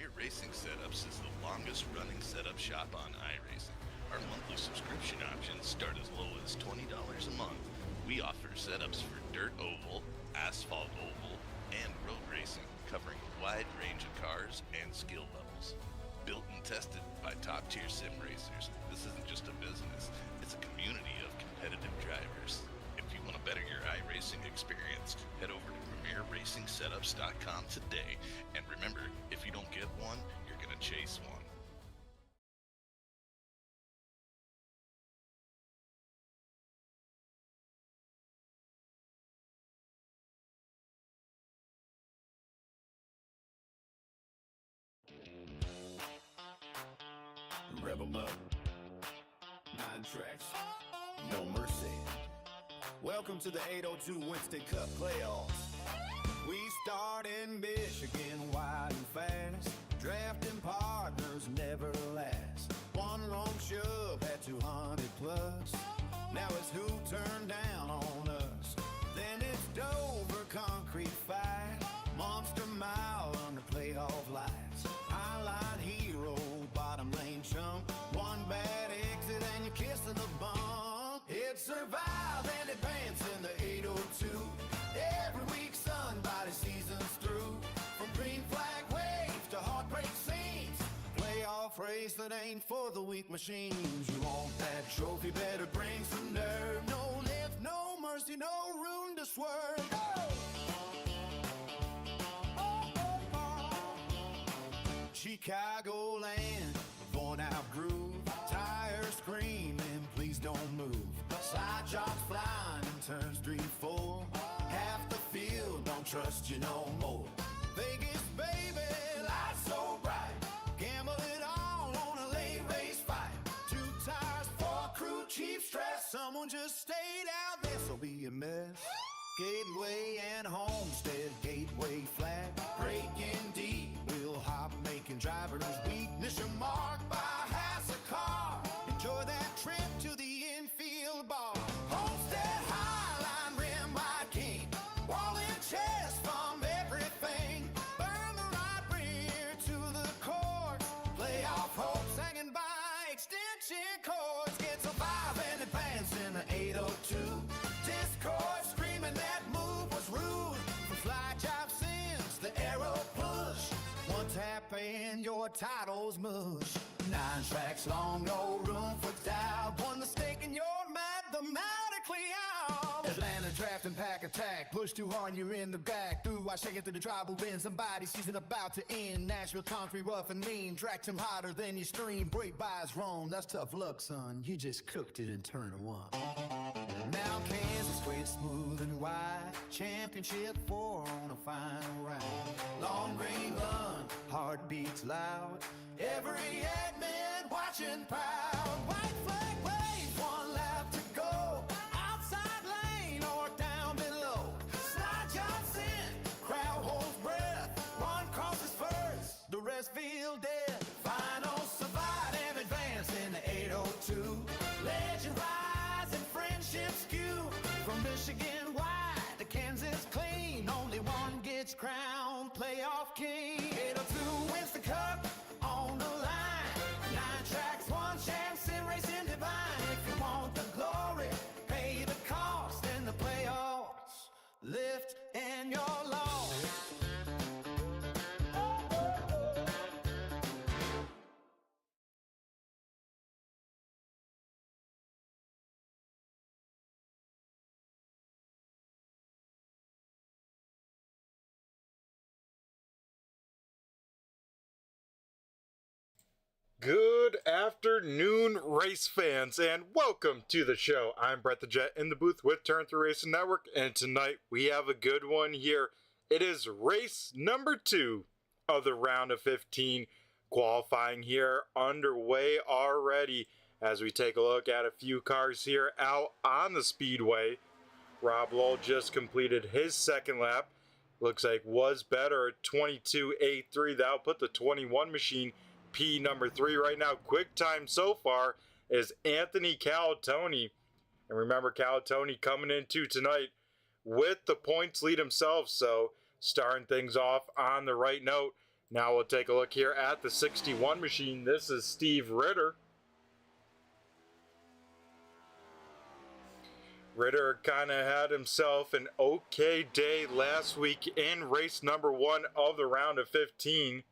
Premier Racing Setups is the longest running setup shop on iRacing. Our monthly subscription options start as low as $20 a month. We offer setups for dirt oval, asphalt oval, and road racing, covering a wide range of cars and skill levels. Built and tested by top-tier sim racers, this isn't just a business, it's a community of competitive drivers. If you want to better your iRacing experience, head over to PremierRacingSetups.com today. And remember, if you don't get one, you're going to chase one. Rev 'em up. 9 tracks. No mercy. Welcome to the 802 Winston Cup playoffs. We start in Michigan wide and fast. Drafting partners never last. One long shove at 200 plus. Now it's who turned down on us. Then it's Dover concrete fight. Monster mile under playoff lights. Highlight hero, bottom lane chump. One bad exit and you're kissing the bump. It's survive and advance in the 802. Every week somebody seasons through. From green flag waves to heartbreak scenes. Playoff race that ain't for the weak machines. You want that trophy, better bring some nerve. No lift, no mercy, no room to swerve. Go! Chicagoland, worn out groove. Tires screaming, please don't move. Side jocks flying in turns 3, 4. Half the field don't trust you no more. Vegas, baby, lights so bright. Gamble it all on a late race fight. 2 tires, 4 crew, chief stress. Someone just stayed out, this'll be a mess. Gateway and Homestead, gateway flat. Breaking deep, wheel hop, making drivers weakness. You're marked by Hassel car. Enjoy that trip to the infield bar. Homestead Highline, rim by King. Wall and chest from everything. Burn the right rear to the course. Playoff hopes hanging by extension cords. Get survive and advance in the 802. Discord screaming that move was rude. From fly job sims, the arrow push. One tap and your title's mush. 9 tracks long, no room for doubt. One mistake and you're mathematically out. Atlanta draft and pack attack. Push too hard, you're in the back. Through, I shake it through the tribal wind. Somebody season about to end. Nashville concrete rough and mean. Track him hotter than your stream. Break bys wrong, that's tough luck, son. You just cooked it in turn 1. Now Kansas straight, smooth and wide. Championship 4 on a final round. Long green run, heartbeats loud. Every admin watching proud. White flag waves, 1 lap to go. Outside lane or down below. Slide jumps in, crowd holds breath. One crosses first, the rest feel dead. Final survive and advance in the 802. Legend rise and friendship skew. From Michigan wide to Kansas clean. Only one gets crowned playoff king. 802 wins the cup on the line. 9 tracks, 1 chance, sim racing divine. If you want the glory, pay the cost. In the playoffs, lift and you're lost. Good afternoon, race fans, and welcome to the show. I'm Brett the Jet in the booth with Turn 3 Racing Network, and tonight we have a good one here. It is race number 2 of the round of 15 qualifying here underway already as we take a look at a few cars here out on the speedway. Rob Lowell just completed his second lap. Looks like was better at 22.83. That'll put the 21 machine P number 3 right now. Quick time so far is Anthony Calatoni. And remember, Calatoni coming into tonight with the points lead himself. So starting things off on the right note. Now we'll take a look here at the 61 machine. This is Steve Ritter. Ritter kind of had himself an okay day last week in race number 1 of the round of 15.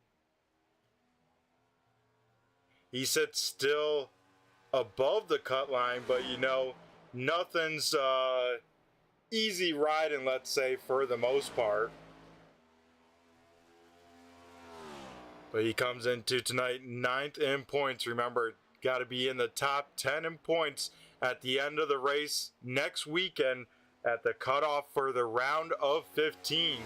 He sits still above the cut line, but you know, nothing's easy riding, let's say, for the most part. But he comes into tonight 9th in points. Remember, got to be in the top 10 in points at the end of the race next weekend at the cutoff for the round of 15.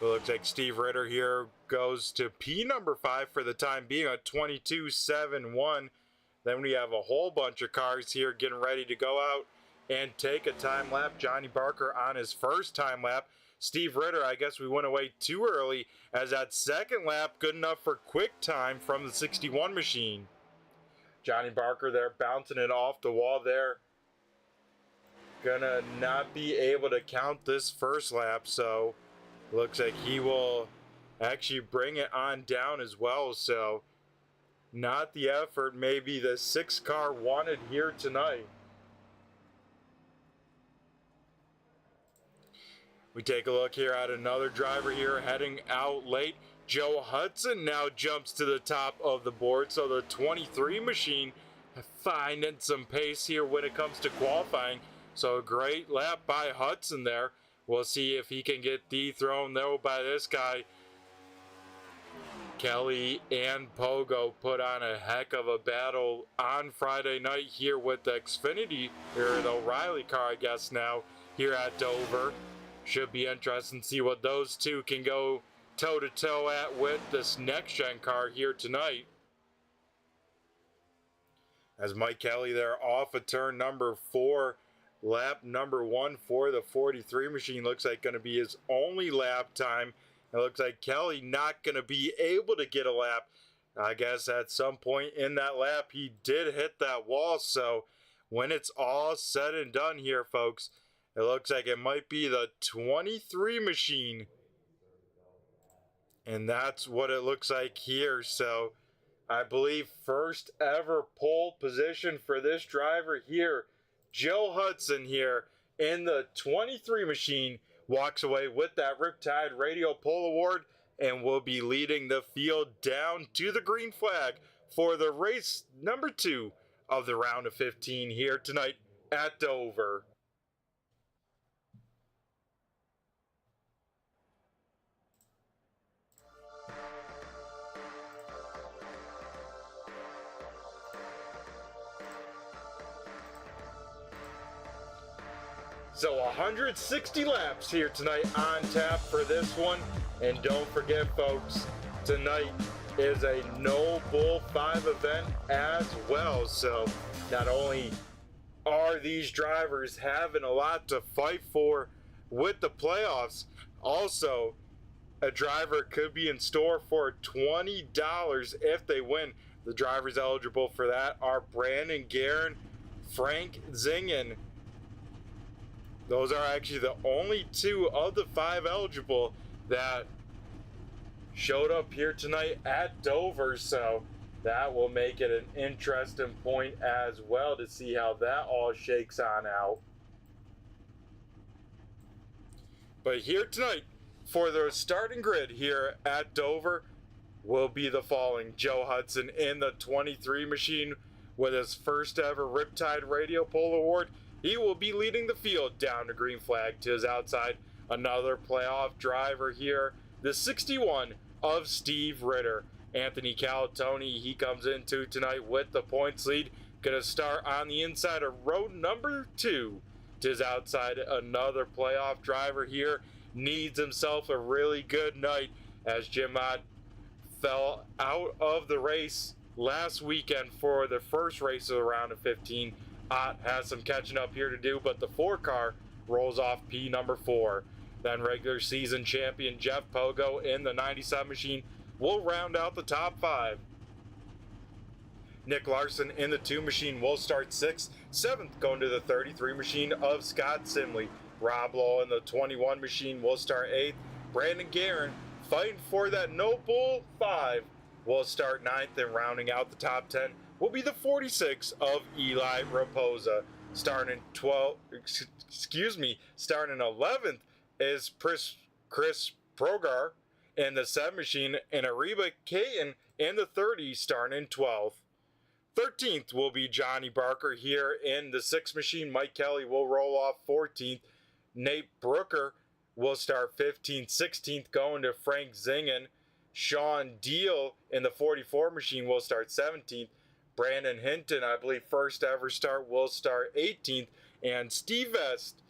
It looks like Steve Ritter here goes to P number 5 for the time being, a 22.71. Then we have a whole bunch of cars here getting ready to go out and take a time lap. Johnny Barker on his first time lap. Steve Ritter, I guess we went away too early, as that second lap good enough for quick time from the 61 machine. Johnny Barker there bouncing it off the wall there. Gonna not be able to count this first lap, so looks like he will actually bring it on down as well. So not the effort maybe the 6 car wanted here tonight. We take a look here at another driver here heading out late. Joe Hudson now jumps to the top of the board. So the 23 machine finding some pace here when it comes to qualifying. So a great lap by Hudson there. We'll see if he can get dethroned though by this guy. Kelly and Pogo put on a heck of a battle on Friday night here with the Xfinity, or the O'Reilly car I guess now, here at Dover. Should be interesting to see what those two can go toe-to-toe at with this next-gen car here tonight. As Mike Kelly there off of turn number 4, lap number 1 for the 43 machine. Looks like going to be his only lap time. It looks like Kelly not going to be able to get a lap. I guess at some point in that lap he did hit that wall. So when it's all said and done here, folks, it looks like it might be the 23 machine. And that's what it looks like here. So I believe first ever pole position for this driver here. Joe Hudson here in the 23 machine walks away with that Riptide Radio Pole Award and will be leading the field down to the green flag for the race number 2 of the round of 15 here tonight at Dover. So 160 laps here tonight on tap for this one. And don't forget, folks, tonight is a No Bull 5 event as well. So not only are these drivers having a lot to fight for with the playoffs, also a driver could be in store for $20 if they win. The drivers eligible for that are Brandon Guerin, Frank Zingen. Those are actually the only 2 of the 5 eligible that showed up here tonight at Dover. So that will make it an interesting point as well to see how that all shakes on out. But here tonight for the starting grid here at Dover will be the following. Joe Hudson in the 23 machine with his first ever Riptide Radio Pole Award. He will be leading the field down to green flag to his outside. Another playoff driver here, the 61 of Steve Ritter. Anthony Calatoni, he comes into tonight with the points lead. Gonna start on the inside of row number 2 to his outside. Another playoff driver here needs himself a really good night, as Jim Ott fell out of the race last weekend for the first race of the round of 15. Ott has some catching up here to do, but the 4 car rolls off P number 4. Then regular season champion Jeff Pogo in the 97 machine will round out the top 5. Nick Larson in the 2 machine will start 6th. 7th going to the 33 machine of Scott Simley. Rob Lowe in the 21 machine will start 8th. Brandon Guerin fighting for that Noble 5 will start 9th, and rounding out the top 10 will be the 46 of Eli Raposa. Starting 11th is Chris Progar in the 7 machine, and Ariba Caton in the 30 starting in 12th. 13th will be Johnny Barker here in the 6 machine. Mike Kelly will roll off 14th. Nate Brooker will start 15th. 16th going to Frank Zingen. Sean Deal in the 44 machine will start 17th. Brandon Hinton, I believe first ever start, will start 18th. And Steve Vest,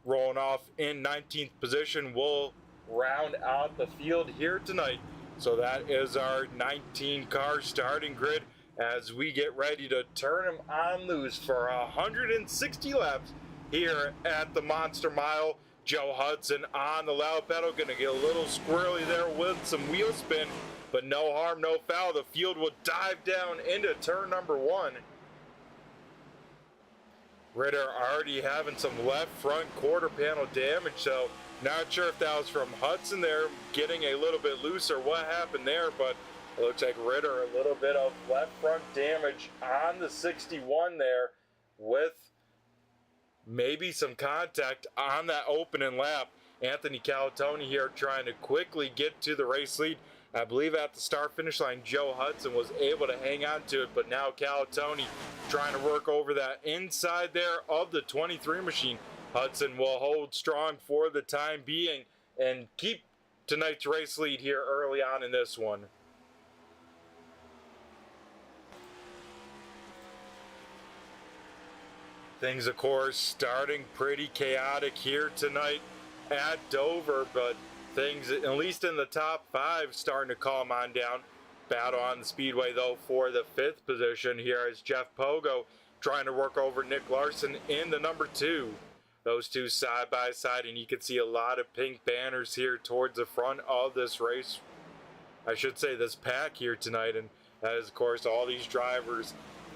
rolling off in 19th position, will round out the field here tonight. So that is our 19 car starting grid as we get ready to turn them on loose for 160 laps here at the Monster Mile. Joe Hudson on the loud pedal, going to get a little squirrely there with some wheel spin, but no harm, no foul. The field will dive down into turn number 1. Ritter already having some left front quarter panel damage, so not sure if that was from Hudson there getting a little bit loose or what happened there, but it looks like Ritter a little bit of left front damage on the 61 there with maybe some contact on that opening lap. Anthony Calatoni here trying to quickly get to the race lead. I believe at the start finish line Joe Hudson was able to hang on to it, but now Calatoni trying to work over that inside there of the 23 machine. Hudson will hold strong for the time being and keep tonight's race lead here early on in this one. Things, of course, starting pretty chaotic here tonight at Dover, but things, at least in the top 5, starting to calm on down. Battle on the speedway, though, for the 5th position here is Jeff Pogo trying to work over Nick Larson in the number 2. Those two side by side, and you can see a lot of pink banners here towards the front of this race. I should say this pack here tonight, and that is, of course, all these drivers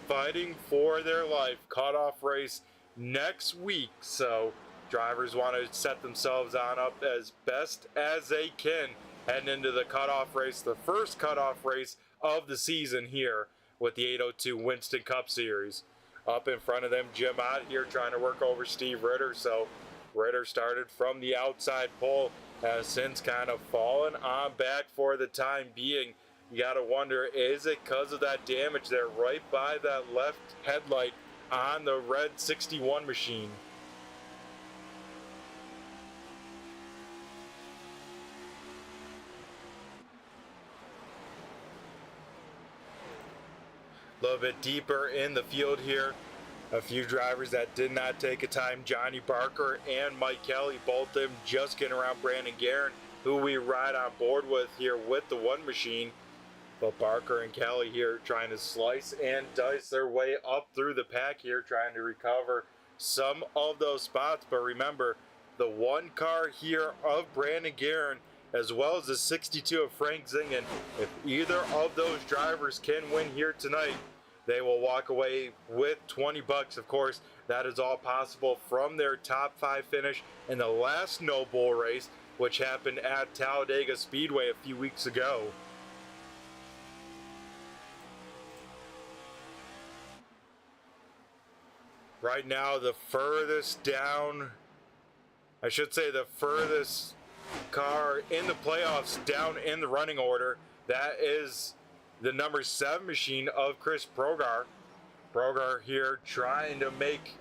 fighting for their life. Cutoff race next week, so drivers want to set themselves on up as best as they can heading into the cutoff race, the first cutoff race of the season here with the 802 Winston Cup Series. Up in front of them, Jim Ott here trying to work over Steve Ritter, so Ritter started from the outside pole, has since kind of fallen on back for the time being. You gotta wonder, is it because of that damage there right by that left headlight on the red 61 machine? A little bit deeper in the field here, a few drivers that did not take a time. Johnny Barker and Mike Kelly, both of them just getting around Brandon Guerin, who we ride on board with here with the 1 machine. But Barker and Kelly here trying to slice and dice their way up through the pack here, trying to recover some of those spots. But remember, the 1 car here of Brandon Guerin, as well as the 62 of Frank Zingen, if either of those drivers can win here tonight, they will walk away with $20. Of course, that is all possible from their top 5 finish in the last No Bull race, which happened at Talladega Speedway a few weeks ago. Right now, the furthest down, I should say the furthest car in the playoffs down in the running order, that is the number 7 machine of Chris Progar. Progar here trying to make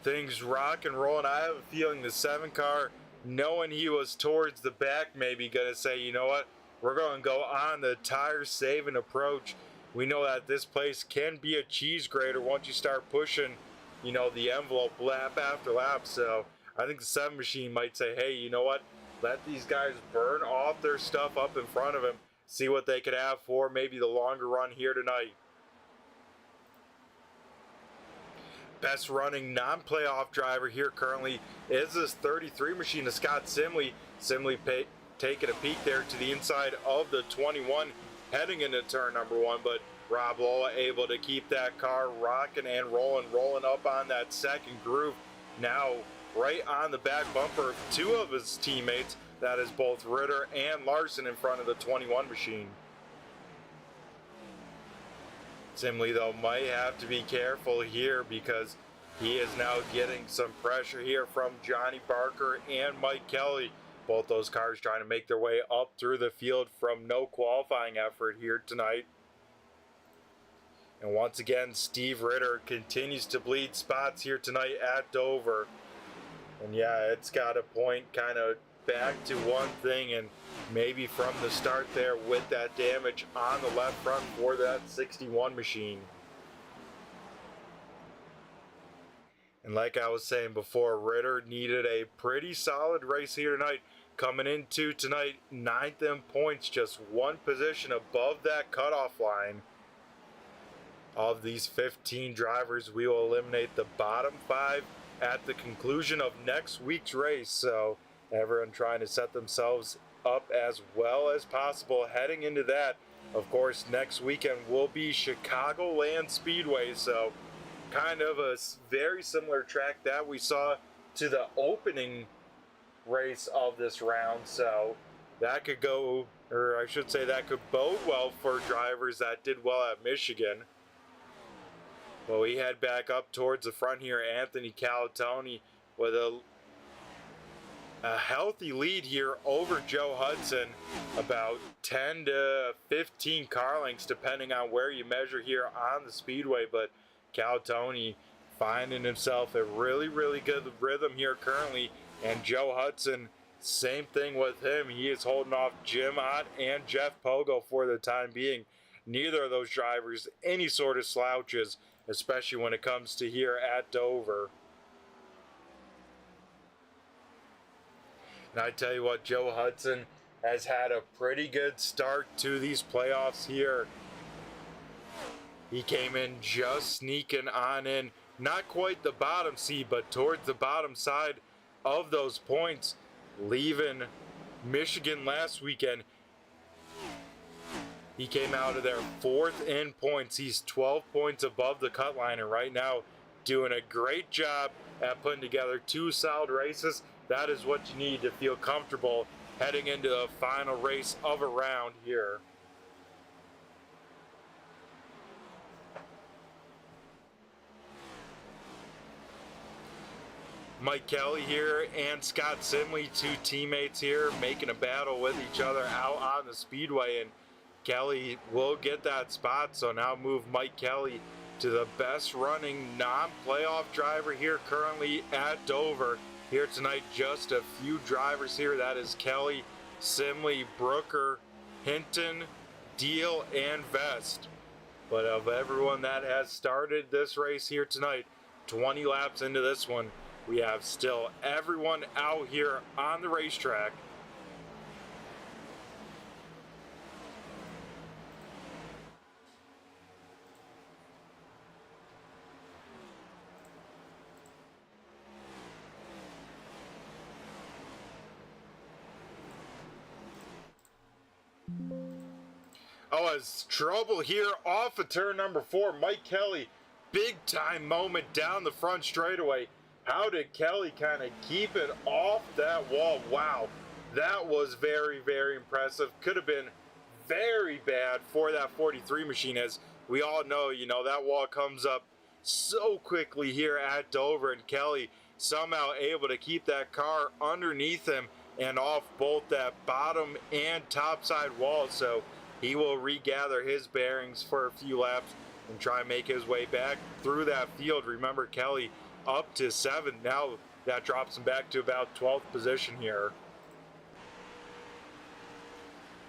things rock and roll, and I have a feeling the 7 car, knowing he was towards the back, maybe gonna say, you know what, we're gonna go on the tire saving approach. We know that this place can be a cheese grater once you start pushing, you know, the envelope lap after lap. So I think the 7 machine might say, hey, you know what, let these guys burn off their stuff up in front of him, see what they could have for maybe the longer run here tonight. Best running non-playoff driver here currently is this 33 machine of Scott Simley. Simley taking a peek there to the inside of the 21 heading into turn number 1, but Rob Lola able to keep that car rocking and rolling up on that second groove. Now right on the back bumper of two of his teammates. That is both Ritter and Larson in front of the 21 machine. Simley, though, might have to be careful here because he is now getting some pressure here from Johnny Barker and Mike Kelly. Both those cars trying to make their way up through the field from no qualifying effort here tonight. And once again, Steve Ritter continues to bleed spots here tonight at Dover. And yeah, it's got to point kind of back to one thing, and maybe from the start there with that damage on the left front for that 61 machine. And like I was saying before, Ritter needed a pretty solid race here tonight. Coming into tonight, 9th in points, just one position above that cutoff line. Of these 15 drivers, we will eliminate the bottom 5 at the conclusion of next week's race. So everyone trying to set themselves up as well as possible heading into that. Of course, next weekend will be Chicagoland Speedway, so kind of a very similar track that we saw to the opening race of this round. So that could go, or I should say that could bode well for drivers that did well at Michigan. But we head back up towards the front here. Anthony Calatoni with a healthy lead here over Joe Hudson, about 10 to 15 car lengths depending on where you measure here on the speedway. But Calatoni finding himself a really good rhythm here currently, and Joe Hudson, same thing with him. He is holding off Jim Ott and Jeff Pogo for the time being. Neither of those drivers any sort of slouches, especially when it comes to here at Dover. And I tell you what, Joe Hudson has had a pretty good start to these playoffs here. He came in just sneaking on in, not quite the bottom seed, but towards the bottom side of those points, leaving Michigan last weekend. He came out of there 4th in points. He's 12 points above the cut line, and right now doing a great job at putting together 2 solid races. That is what you need to feel comfortable heading into the final race of a round here. Mike Kelly here and Scott Simley, 2 teammates here, making a battle with each other out on the speedway, and Kelly will get that spot, so now move Mike Kelly to the best running non-playoff driver here currently at Dover. Here tonight, just a few drivers here. That is Kelly, Simley, Brooker, Hinton, Deal, and Vest. But of everyone that has started this race here tonight, 20 laps into this one, we have still everyone out here on the racetrack. Oh, it's trouble here off of turn number 4. Mike Kelly, big time moment down the front straightaway. How did Kelly kind of keep it off that wall? Wow, that was very impressive. Could have been very bad for that 43 machine. As we all know, you know, that wall comes up so quickly here at Dover, and Kelly somehow able to keep that car underneath him and off both that bottom and top side wall. So he will regather his bearings for a few laps and try and make his way back through that field. Remember, Kelly up to 7. Now that drops him back to about 12th position here.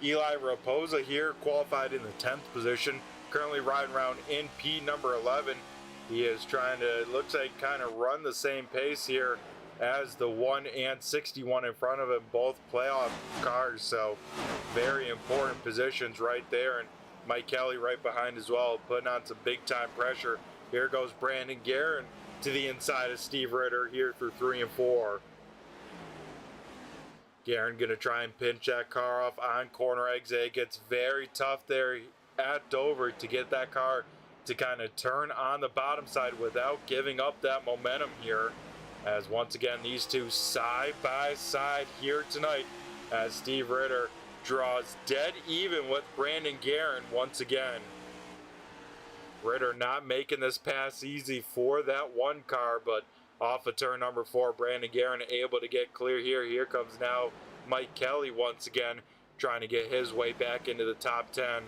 Eli Raposa here qualified in the 10th position, currently riding around in P number 11. He is trying to, looks like, kind of run the same pace here as the 1 and 61 in front of him, both playoff cars. So very important positions right there, and Mike Kelly right behind as well, putting on some big time pressure. Here goes Brandon Guerin to the inside of Steve Ritter here through 3 and 4. Guerin gonna try and pinch that car off on corner exit. It gets very tough there at Dover to get that car to kind of turn on the bottom side without giving up that momentum here. as once again these two side by side here tonight as Steve Ritter draws dead even with Brandon Guerin once again. Ritter not making this pass easy for that one car, but off of turn number 4, Brandon Guerin able to get clear here. Here comes now Mike Kelly once again, trying to get his way back into the top 10.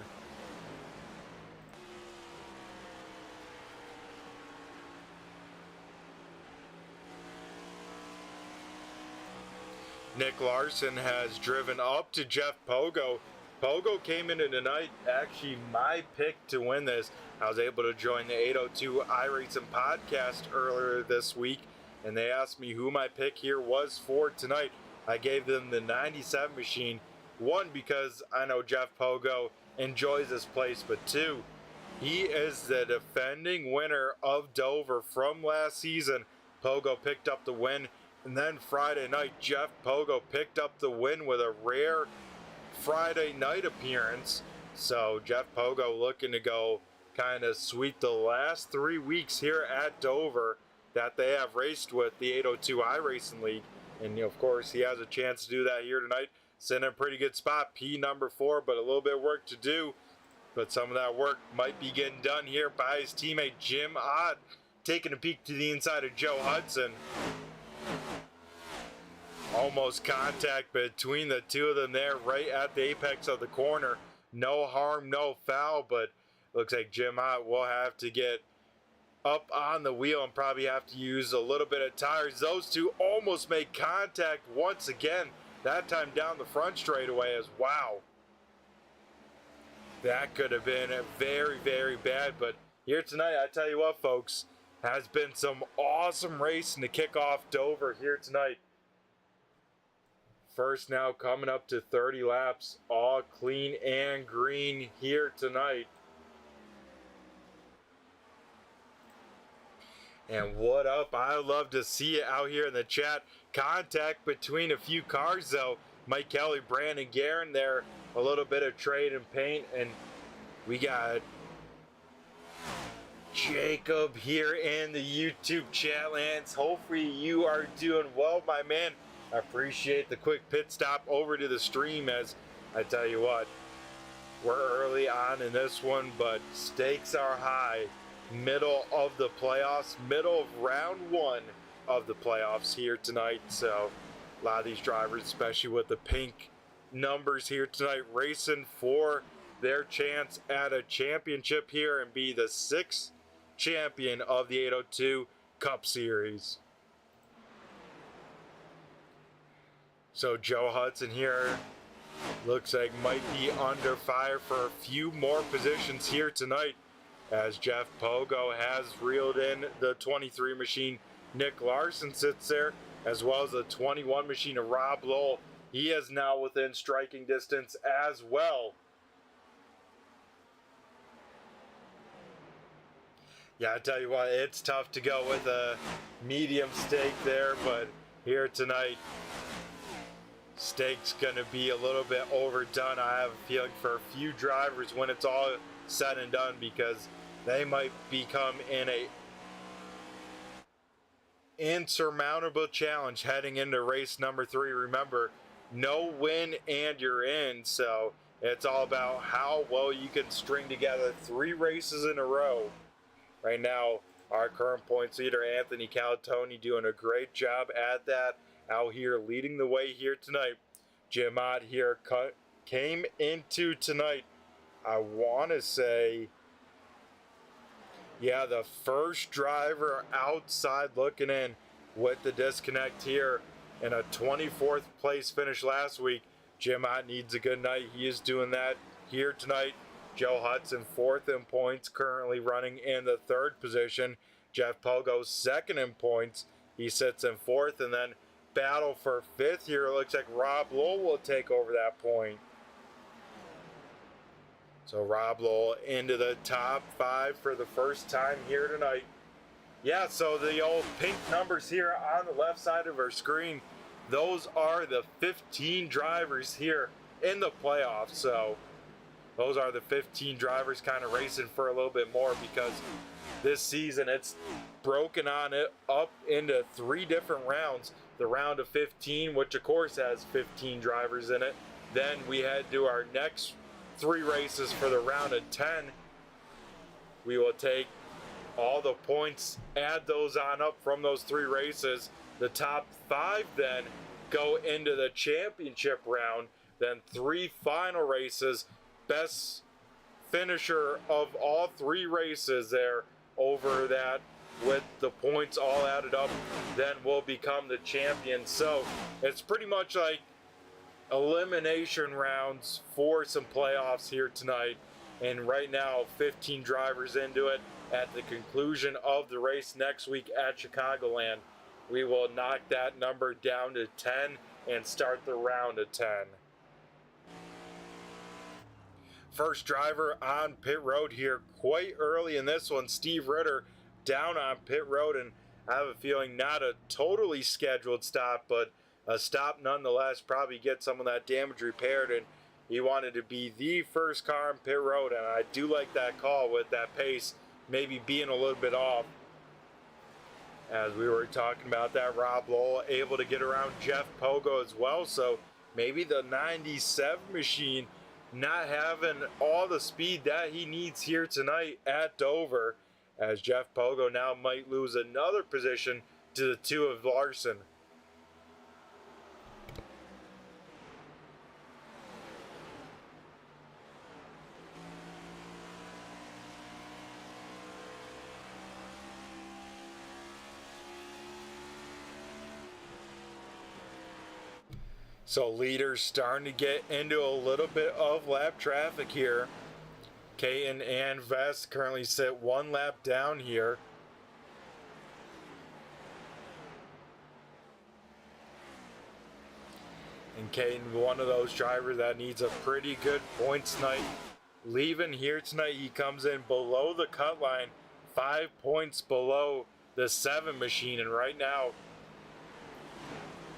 Nick Larson has driven up to Jeff Pogo. Pogo came into tonight, actually my pick to win this. I was able to join the 802 iRacing podcast earlier this week, and they asked me who my pick here was for tonight. I gave them the 97 machine. 1, because I know Jeff Pogo enjoys this place, but 2, he is the defending winner of Dover from last season. Pogo picked up the win, and then Friday night, Jeff Pogo picked up the win with a rare Friday night appearance. So Jeff Pogo looking to go kind of sweep the last 3 weeks here at Dover that they have raced with the 802 iRacing League. And of course, he has a chance to do that here tonight. Sitting in a pretty good spot, P number 4, but a little bit of work to do. But some of that work might be getting done here by his teammate Jim Ott, taking a peek to the inside of Joe Hudson. Almost contact between the two of them there right at the apex of the corner. No harm, no foul, but looks like Jim Ott will have to get up on the wheel and probably have to use a little bit of tires. Those two almost make contact once again, that time down the front straightaway as wow. That could have been very, very bad, but here tonight, I tell you what, folks, has been some awesome racing to kick off Dover here tonight. First now coming up to 30 laps, all clean and green here tonight. And what up? I love to see it out here in the chat. Contact between a few cars though. Mike Kelly, Brandon Guerin there. A little bit of trade and paint. And we got Jacob here in the YouTube chat lands. Hopefully you are doing well, my man. I appreciate the quick pit stop over to the stream, as I tell you what, we're early on in this one, but stakes are high. Middle of the playoffs, middle of round 1 of the playoffs here tonight. So a lot of these drivers, especially with the pink numbers here tonight, racing for their chance at a championship here and be the 6th champion of the 802 Cup Series. So Joe Hudson here looks like might be under fire for a few more positions here tonight, as Jeff Pogo has reeled in the 23 machine. Nick Larson sits there, as well as the 21 machine of Rob Lowell. He is now within striking distance as well. Yeah, I tell you what, it's tough to go with a medium stake there, but here tonight, stake's going to be a little bit overdone, I have a feeling, for a few drivers when it's all said and done, because they might become in a insurmountable challenge heading into race number 3. Remember, no win and you're in, so it's all about how well you can string together 3 races in a row. Right now, our current points leader, Anthony Calatoni, doing a great job at that, out here leading the way here tonight. Jim Ott here came into tonight, I want to say, yeah, the first driver outside looking in with the disconnect here in a 24th place finish last week. Jim Ott needs a good night. He is doing that here tonight. Joe Hudson 4th in points, currently running in the 3rd position. Jeff Pogo 2nd in points. He sits in 4th, and then battle for 5th here. It looks like Rob Lowell will take over that point. So Rob Lowell into the top 5 for the first time here tonight. Yeah, so the old pink numbers here on the left side of our screen, those are the 15 drivers here in the playoffs. So those are the 15 drivers kind of racing for a little bit more, because this season, it's broken on it up into 3 different rounds. The round of 15, which of course has 15 drivers in it. Then we head to our next 3 races for the round of 10. We will take all the points, add those on up from those 3 races. The top 5 then go into the championship round. Then 3 final races. Best finisher of all 3 races there over that, with the points all added up, then will become the champion. So it's pretty much like elimination rounds for some playoffs here tonight. And right now, 15 drivers into it. At the conclusion of the race next week at Chicagoland, we will knock that number down to 10 and start the round of 10. First driver on pit road here quite early in this one, Steve Ritter, down on pit road, and I have a feeling not a totally scheduled stop, but a stop nonetheless, probably get some of that damage repaired, and he wanted to be the first car on pit road, and I do like that call with that pace maybe being a little bit off. As we were talking about that, Rob Lowell able to get around Jeff Pogo as well, so maybe the 97 machine not having all the speed that he needs here tonight at Dover, as Jeff Pogo now might lose another position to the 2 of Larson. So leaders starting to get into a little bit of lap traffic here. Caton and Vest currently sit 1 lap down here. And Caton, one of those drivers that needs a pretty good points night. Leaving here tonight, he comes in below the cut line, 5 points below the 7 machine, and right now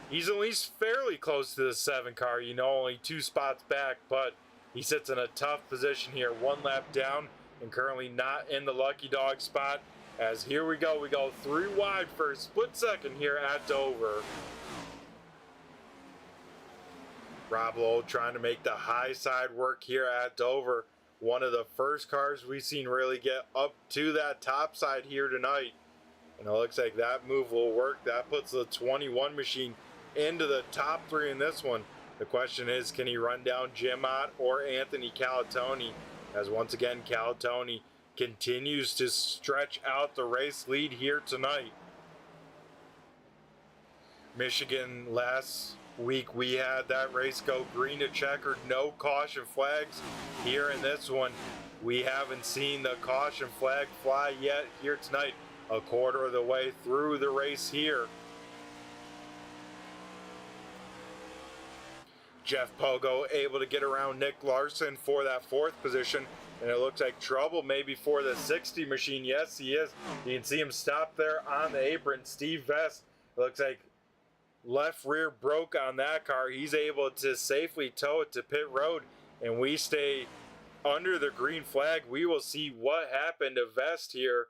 he's at least fairly close to the 7 car, you know, only 2 spots back, but he sits in a tough position here, 1 lap down, and currently not in the lucky dog spot, as here we go 3 wide for a split second here at Dover. Rob Lowell trying to make the high side work here at Dover. One of the first cars we've seen really get up to that top side here tonight, and it looks like that move will work. That puts the 21 machine into the top 3 in this one. The question is, can he run down Jim Ott or Anthony Calatoni, as once again Calatoni continues to stretch out the race lead here tonight. Michigan, last week we had that race go green to checkered, no caution flags. Here in this one, we haven't seen the caution flag fly yet here tonight, a quarter of the way through the race here. Jeff Pogo able to get around Nick Larson for that 4th position, and it looks like trouble maybe for the 60 machine. Yes, he is. You can see him stop there on the apron. Steve Vest, it looks like left rear broke on that car. He's able to safely tow it to pit road, and we stay under the green flag. We will see what happened to Vest here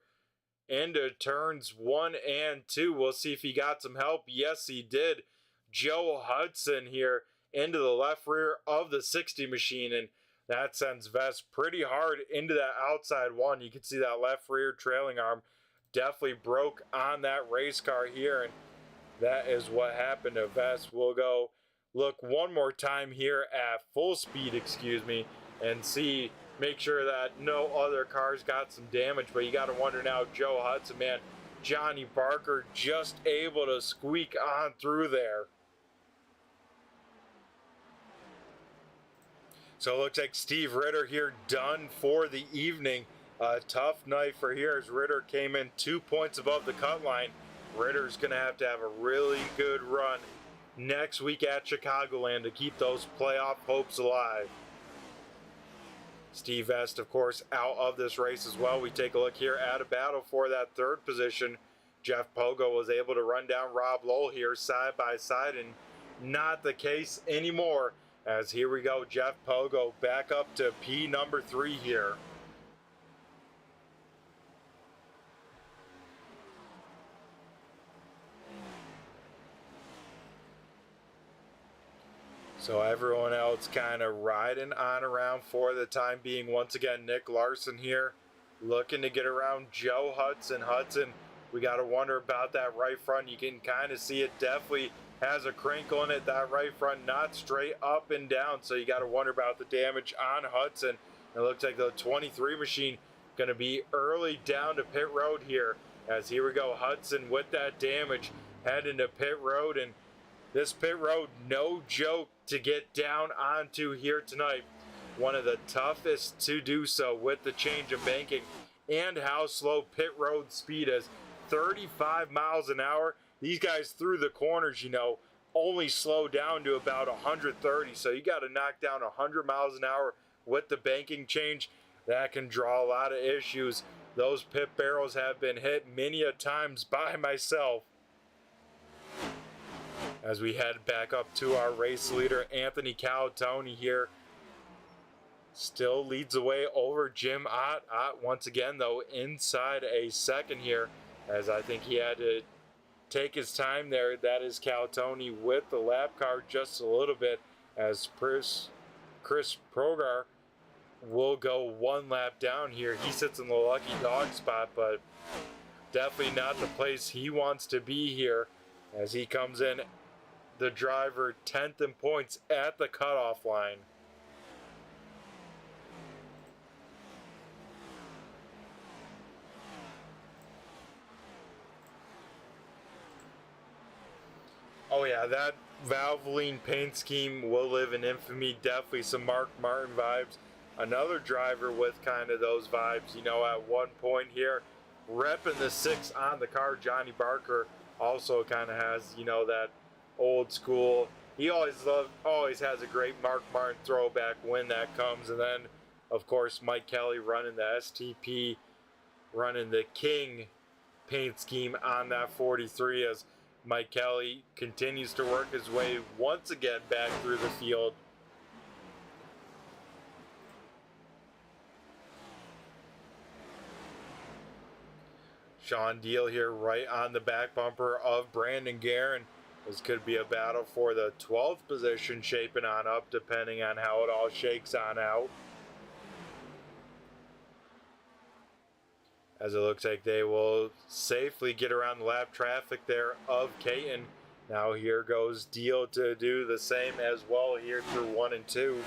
into turns 1 and 2. We'll see if he got some help. Yes, he did. Joe Hudson here into the left rear of the 60 machine, and that sends Vest pretty hard into that outside one. You can see that left rear trailing arm definitely broke on that race car here, and that is what happened to Vest. We'll go look one more time here at full speed, and see, make sure that no other cars got some damage. But you got to wonder now, Joe Hudson, man, Johnny Barker just able to squeak on through there. So it looks like Steve Ritter here done for the evening. A tough night for here as Ritter came in 2 points above the cut line. Ritter's going to have a really good run next week at Chicagoland to keep those playoff hopes alive. Steve Vest, of course, out of this race as well. We take a look here at a battle for that 3rd position. Jeff Pogo was able to run down Rob Lowell here side by side, and not the case anymore. As here we go, Jeff Pogo back up to P number 3 here. So everyone else kind of riding on around for the time being. Once again, Nick Larson here looking to get around Joe Hudson. Hudson, we got to wonder about that right front. You can kind of see it definitely has a crinkle in it. That right front not straight up and down. So you got to wonder about the damage on Hudson. It looks like the 23 machine going to be early down to pit road here. As here we go, Hudson with that damage heading to pit road. And this pit road, no joke to get down onto here tonight. One of the toughest to do so with the change of banking and how slow pit road speed is. 35 miles an hour. These guys through the corners, you know, only slow down to about 130. So you got to knock down 100 miles an hour with the banking change. That can draw a lot of issues. Those pit barrels have been hit many a times by myself. As we head back up to our race leader, Anthony Calatoni here. Still leads the way over Jim Ott. Ott once again, though, inside a second here, as I think he had to take his time there. That is Calatoni with the lap car just a little bit, as Chris Progar will go one lap down here. He sits in the lucky dog spot, but definitely not the place he wants to be here, as he comes in the driver 10th in points at the cutoff line. Oh yeah, that Valvoline paint scheme will live in infamy. Definitely some Mark Martin vibes. Another driver with kind of those vibes, you know, at one point here, repping the 6 on the car, Johnny Barker also kind of has, you know, that old school. He always has a great Mark Martin throwback when that comes. And then, of course, Mike Kelly running the STP, running the King paint scheme on that 43, as Mike Kelly continues to work his way once again back through the field. Sean Deal here right on the back bumper of Brandon Guerin. This could be a battle for the 12th position shaping on up, depending on how it all shakes on out. As it looks like they will safely get around the lap traffic there of Caton. Now here goes Deal to do the same as well here through 1 and 2.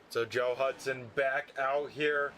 So Joe Hudson back out here.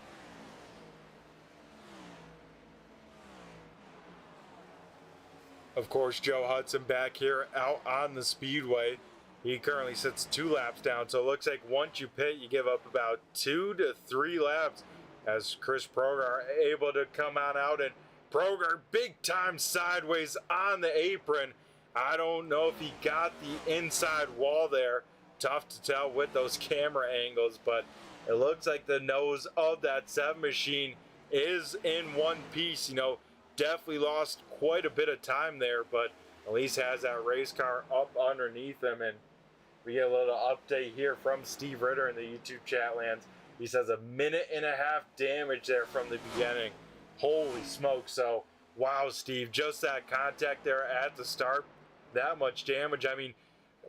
Of course, Joe Hudson back here out on the speedway. He currently sits 2 laps down. So it looks like once you pit, you give up about 2 to 3 laps, as Chris Progar able to come on out. And Progar big time sideways on the apron. I don't know if he got the inside wall there. Tough to tell with those camera angles, but it looks like the nose of that 7 machine is in one piece. You know, definitely lost quite a bit of time there, but at least has that race car up underneath him. And we get a little update here from Steve Ritter in the YouTube chat lands. He says 1.5 minutes damage there from the beginning. Holy smoke. So wow, Steve, just that contact there at the start, that much damage. I mean,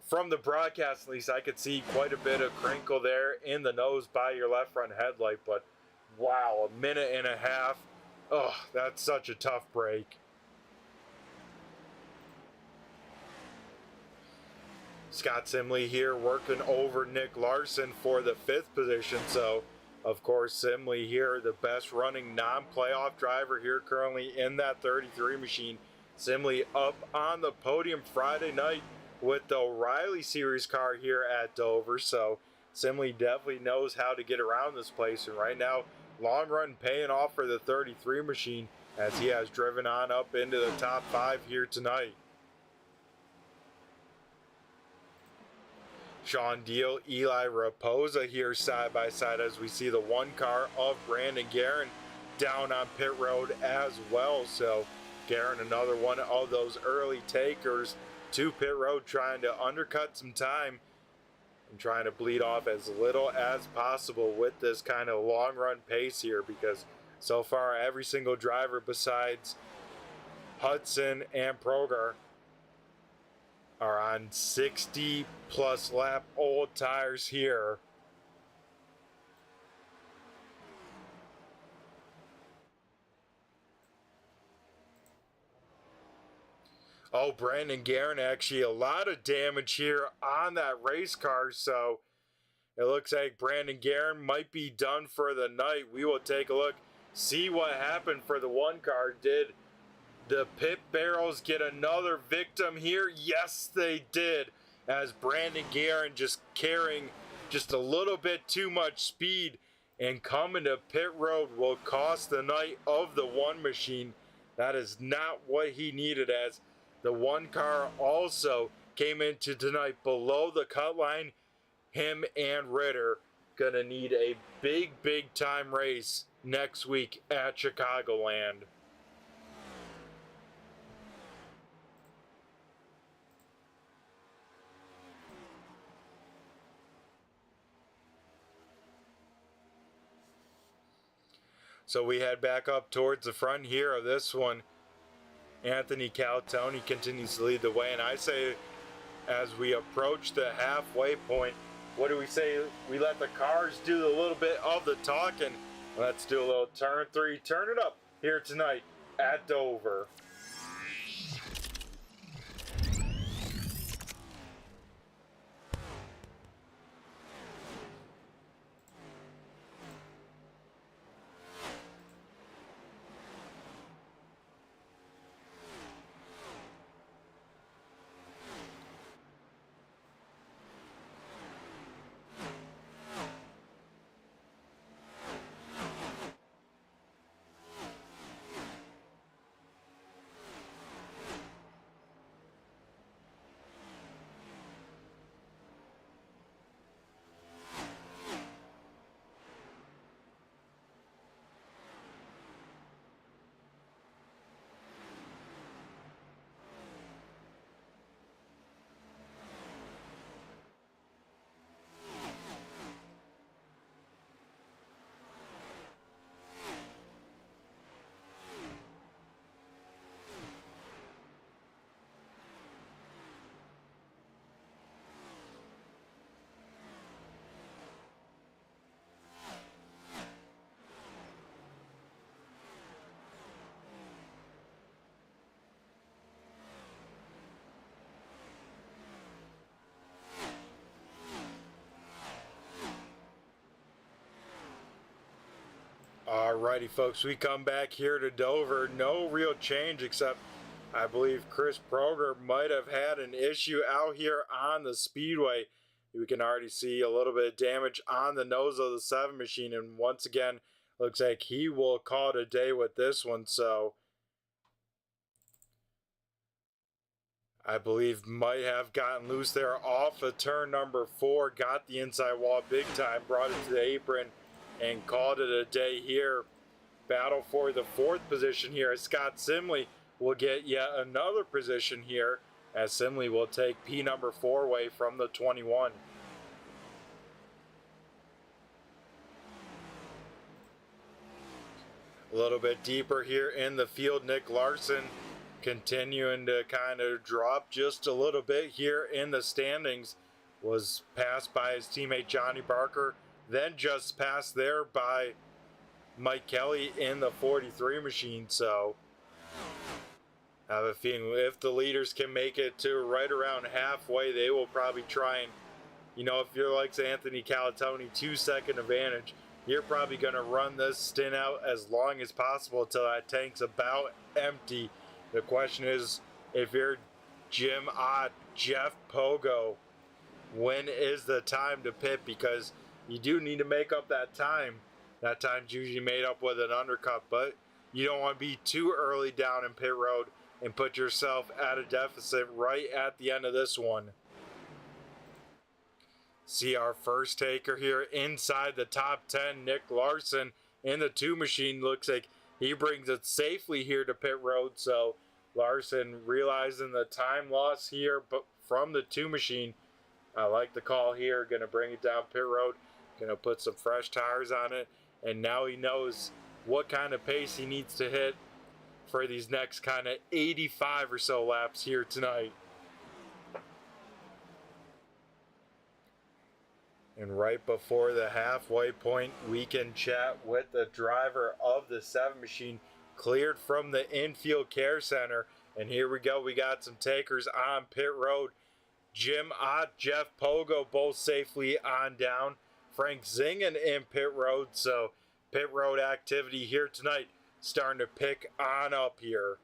from the broadcast, at least, I could see quite a bit of crinkle there in the nose by your left front headlight. But wow, 1.5 minutes. Oh, that's such a tough break. Scott Simley here working over Nick Larson for the 5th position. So, of course, Simley here, the best running non-playoff driver here currently in that 33 machine. Simley up on the podium Friday night with the O'Reilly Series car here at Dover. So Simley definitely knows how to get around this place, and right now long run paying off for the 33 machine, as he has driven on up into the top 5 here tonight. Sean Deal, Eli Raposa here side by side, as we see the 1 car of Brandon Guerin down on pit road as well. So Guerin, another one of those early takers to pit road, trying to undercut some time. and trying to bleed off as little as possible with this kind of long run pace here, because so far every single driver besides Hudson and Proger are on 60 plus lap old tires here. Oh, Brandon Guerin, actually a lot of damage here on that race car, so it looks like Brandon Guerin might be done for the night. We will take a look, see what happened for the one car. Did the pit barrels get another victim here? Yes, they did, as Brandon Guerin just carrying just a little bit too much speed and coming to pit road will cost the night of the one machine. That is not what he needed, as the one car also came into tonight below the cut line. Him and Ritter gonna need a big time race next week at Chicagoland. So we head back up towards the front here of this one. Anthony Calatoni continues to lead the way, and I say as we approach the halfway point, what do we say? We let the cars do a little bit of the talking. Let's do a little turn 3, turn it up here tonight at Dover. Alrighty, folks, we come back here to Dover. No real change, except I believe Chris Proger might have had an issue out here on the speedway. We can already see a little bit of damage on the nose of the 7 machine, and once again, looks like he will call it a day with this one. So I believe might have gotten loose there off of turn number 4, got the inside wall big time, brought it to the apron, and called it a day here. Battle for the 4th position here, as Scott Simley will get yet another position here, as Simley will take P number 4 away from the 21. A little bit deeper here in the field, Nick Larson continuing to kind of drop just a little bit here in the standings. Was passed by his teammate Johnny Barker, then just passed there by Mike Kelly in the 43 machine. So I have a feeling if the leaders can make it to right around halfway, they will probably try and, you know, if you're like Anthony Calatoni, 2-second advantage, you're probably going to run this stint out as long as possible until that tank's about empty. The question is, if you're Jim Ott, Jeff Pogo, when is the time to pit? Because you do need to make up that time. That time's usually made up with an undercut, but you don't want to be too early down in pit road and put yourself at a deficit right at the end of this one. See our first taker here inside the top 10, Nick Larson in the 2 machine. Looks like he brings it safely here to pit road. So Larson realizing the time loss here but from the 2 machine I like the call here. Going to bring it down pit road. Going to put some fresh tires on it. And now he knows what kind of pace he needs to hit for these next kind of 85 or so laps here tonight. And right before the halfway point, we can chat with the driver of the 7 machine, cleared from the infield care center. And here we go. We got some takers on pit road. Jim Ott, Jeff Pogo, both safely on down. Frank Zingen in pit road. So pit road activity here tonight starting to pick on up here.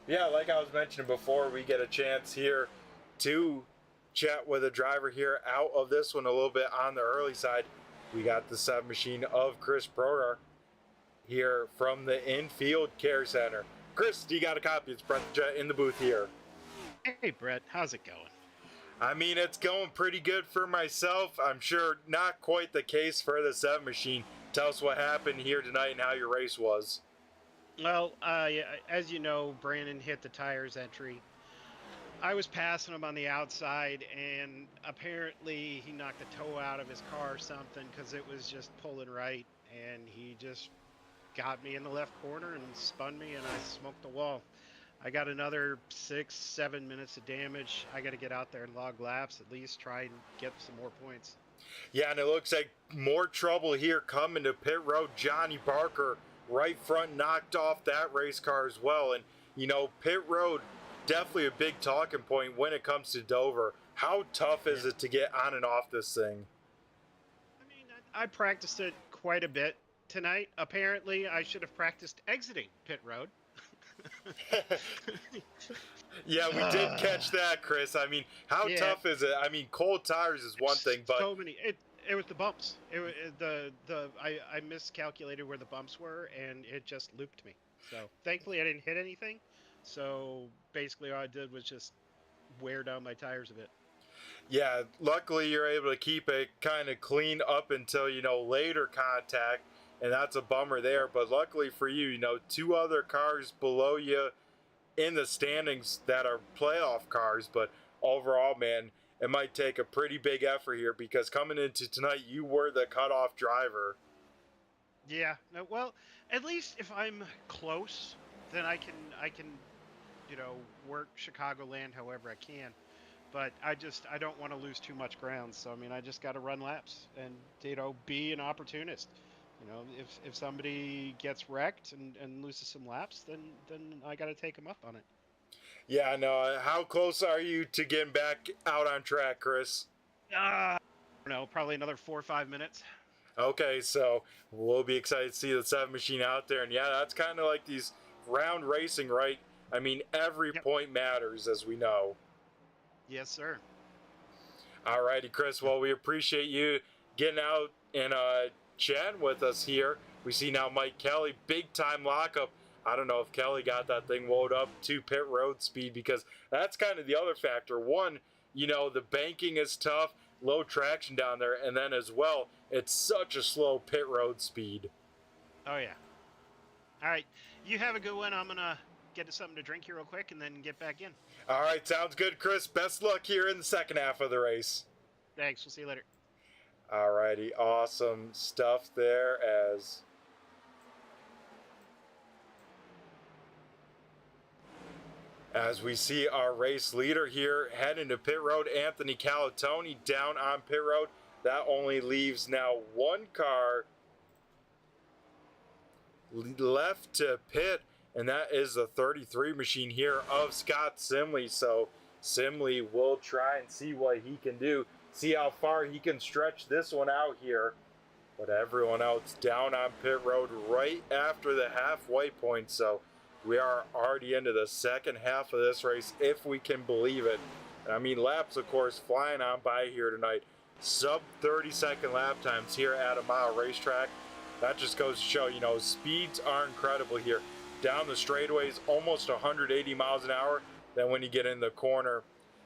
Yeah, like I was mentioning before, we get a chance here to chat with a driver here out of this one a little bit on the early side. We got the 7 machine of Chris Proder here from the infield care center. Chris, you got a copy? It's Brett the Jet in the booth here. Hey Brett, how's it going? I mean, it's going pretty good for myself. I'm sure not quite the case for the 7 machine. Tell us what happened here tonight and how your race was. Well, as you know, Brandon hit the tires entry. I was passing him on the outside, and apparently he knocked the toe out of his car or something because it was just pulling right, and he just got me in the left corner and spun me, and I smoked the wall. I got another 6-7 minutes of damage. I got to get out there and log laps, at least try and get some more points. Yeah, and it looks like more trouble here coming to pit road. Johnny Barker right front knocked off that race car as well. And, you know, pit road, definitely a big talking point when it comes to Dover. How tough is it to get on and off this thing? I mean, I practiced it quite a bit tonight. Apparently, I should have practiced exiting pit road. Yeah, we did catch that, Chris. I mean, how tough is it? I mean, cold tires is one thing, but so many. It was the bumps. I miscalculated where the bumps were, and it just looped me. So thankfully, I didn't hit anything. So basically, all I did was just wear down my tires a bit. Yeah, luckily you're able to keep it kind of clean up until, you know, later contact, and that's a bummer there. But luckily for you, you know, 2 other cars below you in the standings that are playoff cars. But overall, man, it might take a pretty big effort here because coming into tonight, you were the cutoff driver. Yeah. No, well, at least if I'm close, then I can, you know, work Chicagoland however I can. But I don't want to lose too much ground. So, I mean, I just got to run laps and, you know, be an opportunist. You know, if somebody gets wrecked and loses some laps, then I got to take them up on it. Yeah, no. How close are you to getting back out on track, Chris? I don't know, probably another 4 or 5 minutes. Okay, so we'll be excited to see the 7 machine out there. And yeah, that's kind of like these round racing, right? I mean, every point matters, as we know. Yes, sir. All righty, Chris. Well, we appreciate you getting out and chatting with us here. We see now Mike Kelly, big time lockup. I don't know if Kelly got that thing wound up to pit road speed, because that's kind of the other factor. One, you know, the banking is tough, low traction down there, and then as well, it's such a slow pit road speed. Oh, yeah. All right. You have a good one. I'm going to get something to drink here real quick and then get back in. All right, sounds good, Chris. Best luck here in the second half of the race. Thanks. We'll see you later. All righty, awesome stuff there as we see our race leader here heading to pit road, Anthony Calatoni, down on pit road. That only leaves now 1 car left to pit, and that is the 33 machine here of Scott Simley. So Simley will try and see what he can do, see how far he can stretch this one out here. But everyone else down on pit road right after the halfway point. So we are already into the second half of this race, if we can believe it. And I mean, laps, of course, flying on by here tonight. Sub 30-second lap times here at a mile racetrack. That just goes to show, you know, speeds are incredible here. Down the straightaways, almost 180 miles an hour. Then when you get in the corner,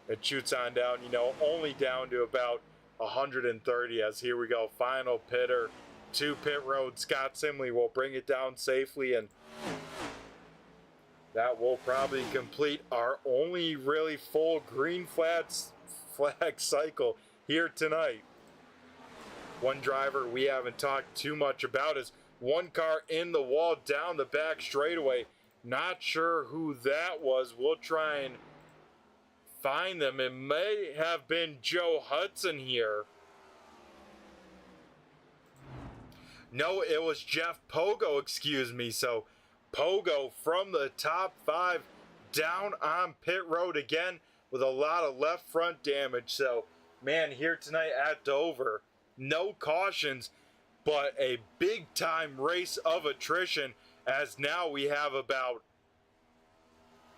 it shoots on down, you know, only down to about 130. As here we go, final pitter to pit road. Scott Simley will bring it down safely, and that will probably complete our only really full green flag cycle here tonight. One driver we haven't talked too much about is one car in the wall down the back straightaway. Not sure who that was. We'll try and find them. It may have been Joe Hudson here. No, it was Jeff Pogo, excuse me. So Pogo from the top 5 down on pit road again with a lot of left front damage. So, man, here tonight at Dover, no cautions, but a big time race of attrition, as now we have about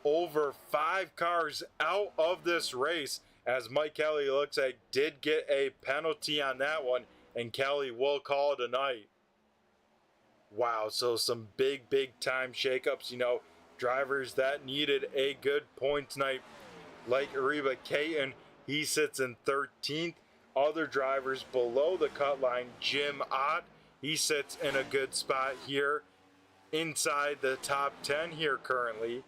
over 5 cars out of this race, as Mike Kelly looks like did get a penalty on that one, and Kelly will call it a night. Wow, so some big time shakeups, you know, drivers that needed a good point tonight, like Ariba Caton, he sits in 13th. Other drivers below the cut line, Jim Ott, he sits in a good spot here inside the top 10 here currently.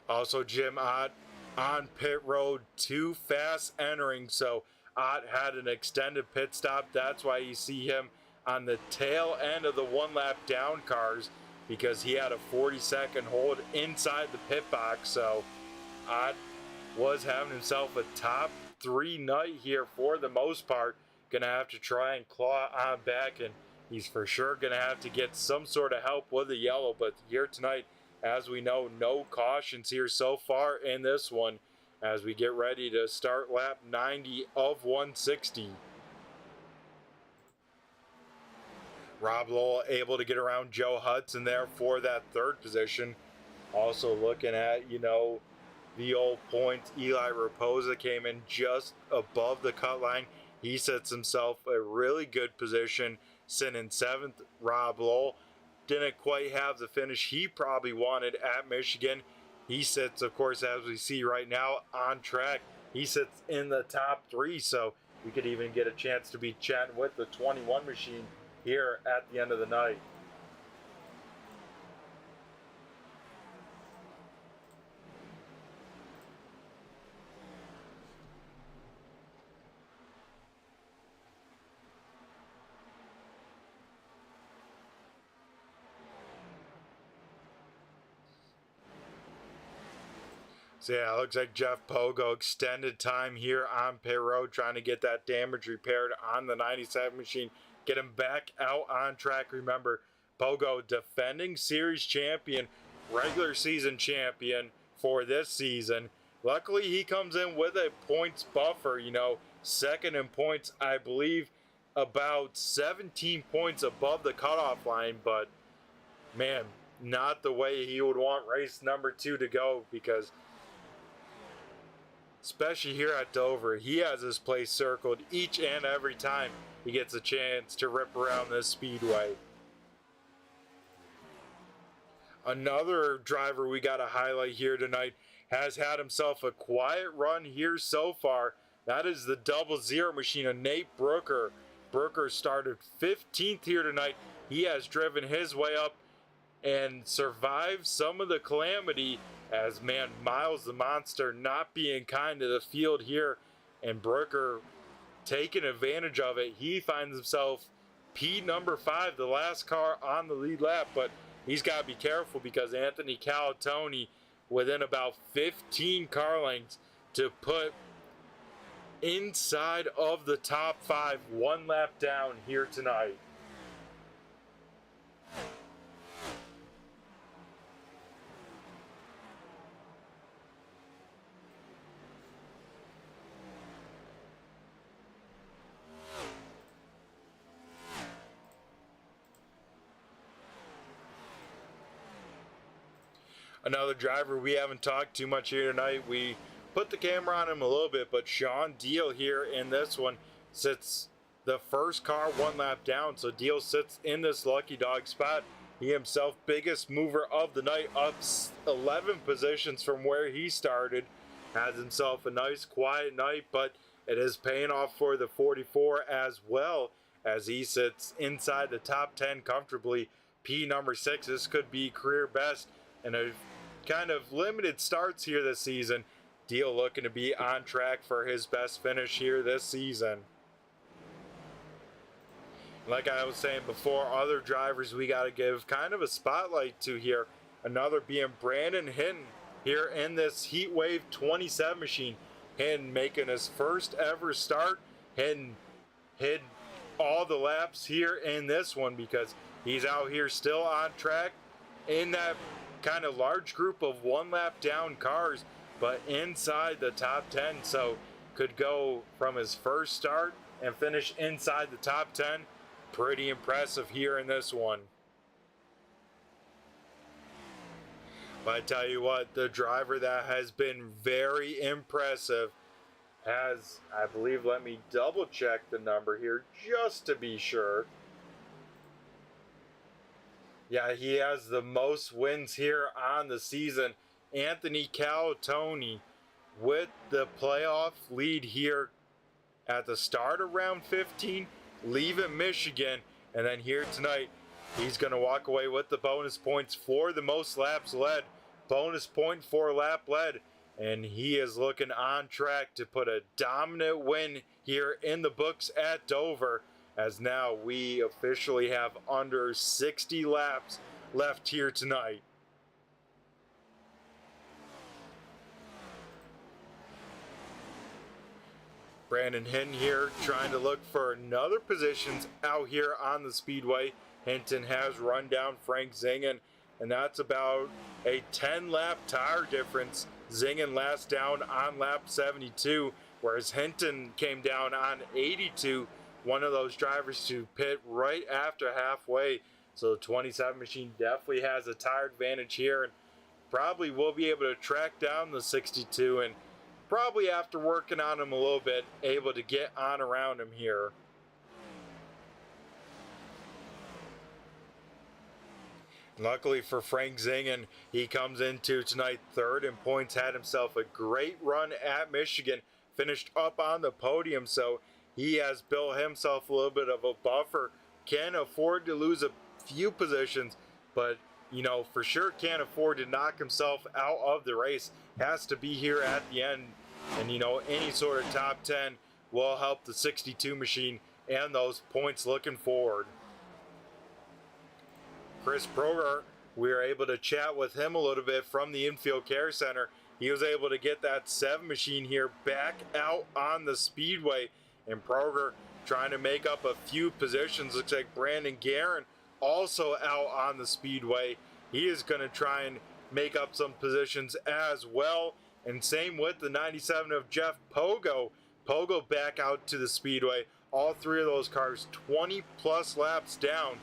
Also Jim Ott on pit road, too fast entering, so Ott had an extended pit stop. That's why you see him on the tail end of the one lap down cars, because he had a 40-second hold inside the pit box. So Ott was having himself a top 3 night here for the most part. Gonna have to try and claw on back, and he's for sure gonna have to get some sort of help with the yellow. But here tonight, as we know, no cautions here so far in this one, as we get ready to start lap 90 of 160. Rob Lowell able to get around Joe Hudson there for that 3rd position. Also looking at, you know, the old points, Eli Raposa came in just above the cut line. He sets himself a really good position, sitting in 7th. Rob Lowell didn't quite have the finish he probably wanted at Michigan. He sits, of course, as we see right now, on track. He sits in the top 3, so we could even get a chance to be chatting with the 21 machine here at the end of the night. So yeah, it looks like Jeff Pogo extended time here on pit road, trying to get that damage repaired on the 97 machine, get him back out on track. Remember, Pogo defending series champion, regular season champion for this season. Luckily, he comes in with a points buffer, you know, 2nd in points, I believe, about 17 points above the cutoff line, but man, not the way he would want race number 2 to go, because especially here at Dover, he has his place circled each and every time he gets a chance to rip around this speedway. Another driver we got to highlight here tonight has had himself a quiet run here so far. That is the 00 machine of Nate Brooker. Brooker started 15th here tonight. He has driven his way up and survived some of the calamity, as, man, Miles the Monster not being kind to the field here, and Brooker taking advantage of it. He finds himself P number 5, the last car on the lead lap, but he's got to be careful because Anthony Calatoni within about 15 car lengths to put inside of the top 5, 1 lap down here tonight. Another driver we haven't talked too much here tonight. We put the camera on him a little bit, but Sean Deal here in this one sits the first car 1 lap down. So Deal sits in this lucky dog spot. He himself biggest mover of the night, up 11 positions from where he started. Has himself a nice quiet night, but it is paying off for the 44 as well, as he sits inside the top 10 comfortably. P number 6, this could be career best and a kind of limited starts here this season. Deal looking to be on track for his best finish here this season. Like I was saying before, other drivers we got to give kind of a spotlight to here. Another being Brandon Hinton here in this Heat Wave 27 machine. Hinton making his first ever start. Hinton hit all the laps here in this one because he's out here still on track in that kind of large group of one lap down cars, but inside the top 10. So could go from his first start and finish inside the top 10. Pretty impressive here in this one. But I tell you what, the driver that has been very impressive has, I believe, let me double check the number here just to be sure. Yeah, he has the most wins here on the season. Anthony Calatoni with the playoff lead here at the start of round 15, leaving Michigan, and then here tonight he's going to walk away with the bonus points for the most laps led. Bonus point for lap led, and he is looking on track to put a dominant win here in the books at Dover, as now we officially have under 60 laps left here tonight. Brandon Hinton here trying to look for another positions out here on the speedway. Hinton has run down Frank Zingen, and that's about a 10 lap tire difference. Zingen last down on lap 72, whereas Hinton came down on 82. One of those drivers to pit right after halfway. So the 27 machine definitely has a tire advantage here, and probably will be able to track down the 62, and probably after working on him a little bit, able to get on around him here. Luckily for Frank Zingen, he comes into tonight third in points, had himself a great run at Michigan, finished up on the podium, so he has built himself a little bit of a buffer, can afford to lose a few positions, but you know, for sure can't afford to knock himself out of the race. Has to be here at the end, and you know, any sort of top 10 will help the 62 machine and those points looking forward. Chris Proger, we were able to chat with him a little bit from the Infield Care Center. He was able to get that 7 machine here back out on the speedway, and Proger trying to make up a few positions. Looks like Brandon Guerin also out on the speedway. He is going to try and make up some positions as well, and same with the 97 of Jeff Pogo. Pogo back out to the speedway. All three of those cars 20 plus laps down,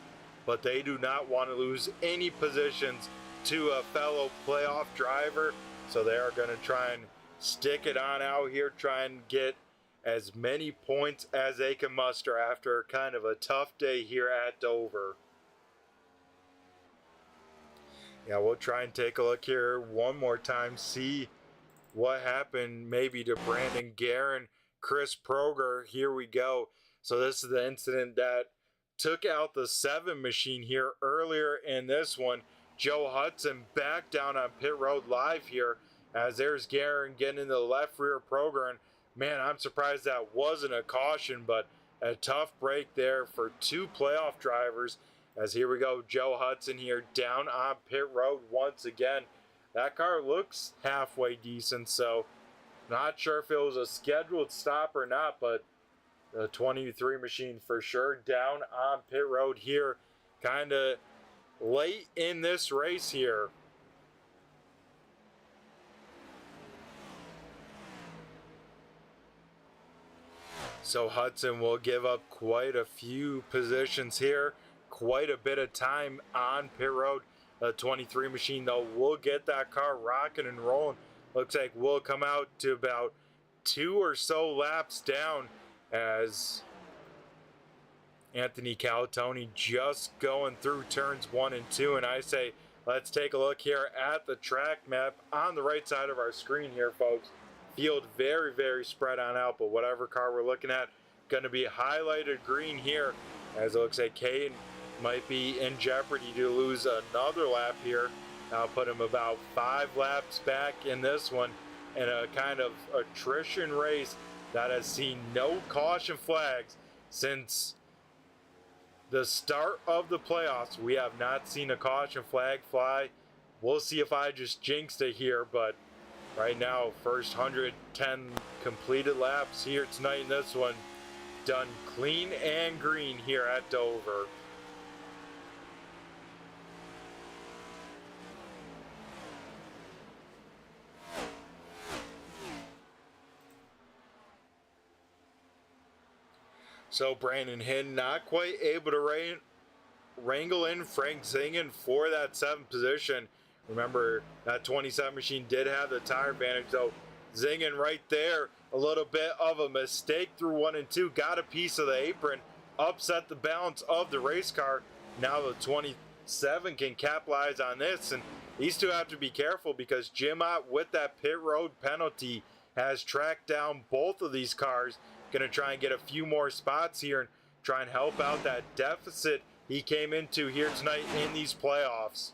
but they do not want to lose any positions to a fellow playoff driver, so they are going to try and stick it on out here, try and get as many points as they can muster after kind of a tough day here at Dover. Yeah, we'll try and take a look here one more time, see what happened maybe to Brandon Guerin, Chris Proger. Here we go. So this is the incident that took out the 7 machine here earlier in this one. Joe Hudson back down on pit road live here, as there's Guerin getting in the left rear Proger, and man, I'm surprised that wasn't a caution, but a tough break there for 2 playoff drivers. As here we go, Joe Hudson here down on pit road once again. That car looks halfway decent, so not sure if it was a scheduled stop or not, but the 23 machine for sure down on pit road here, kind of late in this race here. So Hudson will give up quite a few positions here, quite a bit of time on pit road. The 23 machine though will get that car rocking and rolling. Looks like we'll come out to about 2 or so laps down, as Anthony Calatoni just going through turns 1 and 2, and I say let's take a look here at the track map on the right side of our screen here, folks. Field very, very spread on out, but whatever car we're looking at, going to be highlighted green here, as it looks like Caden might be in jeopardy to lose another lap here. I'll put him about 5 laps back in this one, in a kind of attrition race that has seen no caution flags since the start of the playoffs. We have not seen a caution flag fly. We'll see if I just jinxed it here, but right now, first 110 completed laps here tonight in this one, done clean and green here at Dover. So Brandon Hinn not quite able to wrangle in Frank Zingen for that 7th position. Remember, that 27 machine did have the tire advantage, though. Zingen right there, a little bit of a mistake through 1 and 2, got a piece of the apron, upset the balance of the race car. Now the 27 can capitalize on this, and these two have to be careful because Jim Ott, with that pit road penalty, has tracked down both of these cars. Going to try and get a few more spots here and try and help out that deficit he came into here tonight in these playoffs.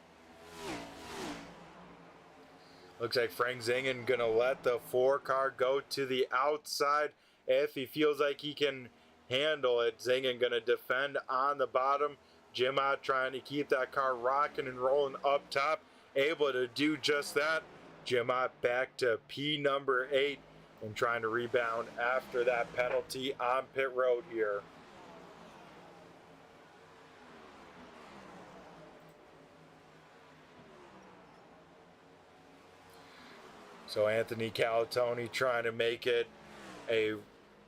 Looks like Frank Zingen going to let the 4 car go to the outside if he feels like he can handle it. Zingen going to defend on the bottom. Jim Ott trying to keep that car rocking and rolling up top. Able to do just that. Jim Ott back to P number 8. And trying to rebound after that penalty on pit road here. So Anthony Calatoni trying to make it a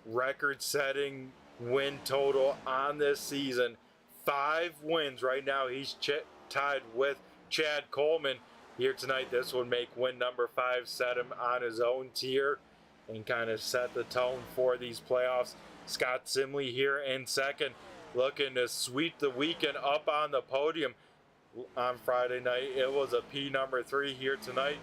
record-setting win total on this season. 5 wins right now. He's tied with Chad Coleman here tonight. This would make win number 5, set him on his own tier and kind of set the tone for these playoffs. Scott Simley here in second, looking to sweep the weekend up on the podium on Friday night. It was a P number 3 here tonight,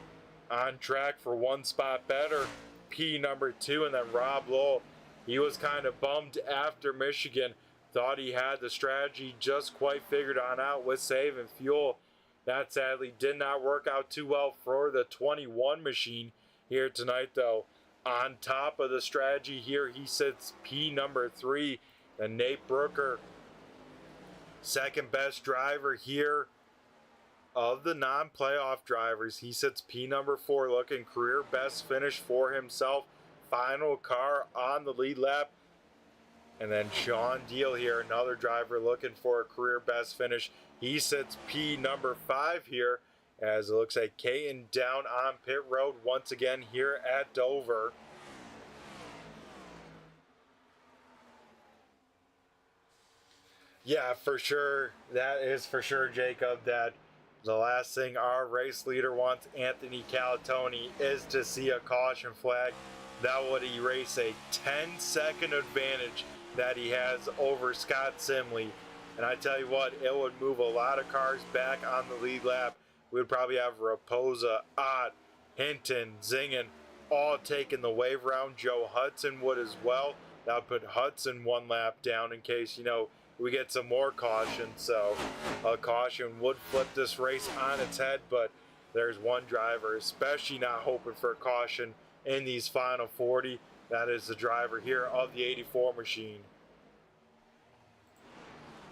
on track for 1 spot better, P number 2, and then Rob Lowell. He was kind of bummed after Michigan, thought he had the strategy just quite figured on out with saving fuel. That sadly did not work out too well for the 21 machine here tonight, though. On top of the strategy here, he sits P number 3, and Nate Brooker, second best driver here of the non-playoff drivers. He sits P number 4, looking career best finish for himself. Final car on the lead lap. And then Sean Deal here, another driver looking for a career best finish. He sits P number 5 here, as it looks like Caden down on pit road once again here at Dover. Yeah, for sure. That is for sure, Jacob, that the last thing our race leader wants, Anthony Calatoni, is to see a caution flag. That would erase a 10-second advantage that he has over Scott Simley. And I tell you what, it would move a lot of cars back on the lead lap. We would probably have Raposa, Ott, Hinton, Zingen all taking the wave round. Joe Hudson would as well. That would put Hudson 1 lap down in case, we get some more caution. So a caution would flip this race on its head, but there's one driver especially not hoping for a caution in these final 40. That is the driver here of the 84 machine.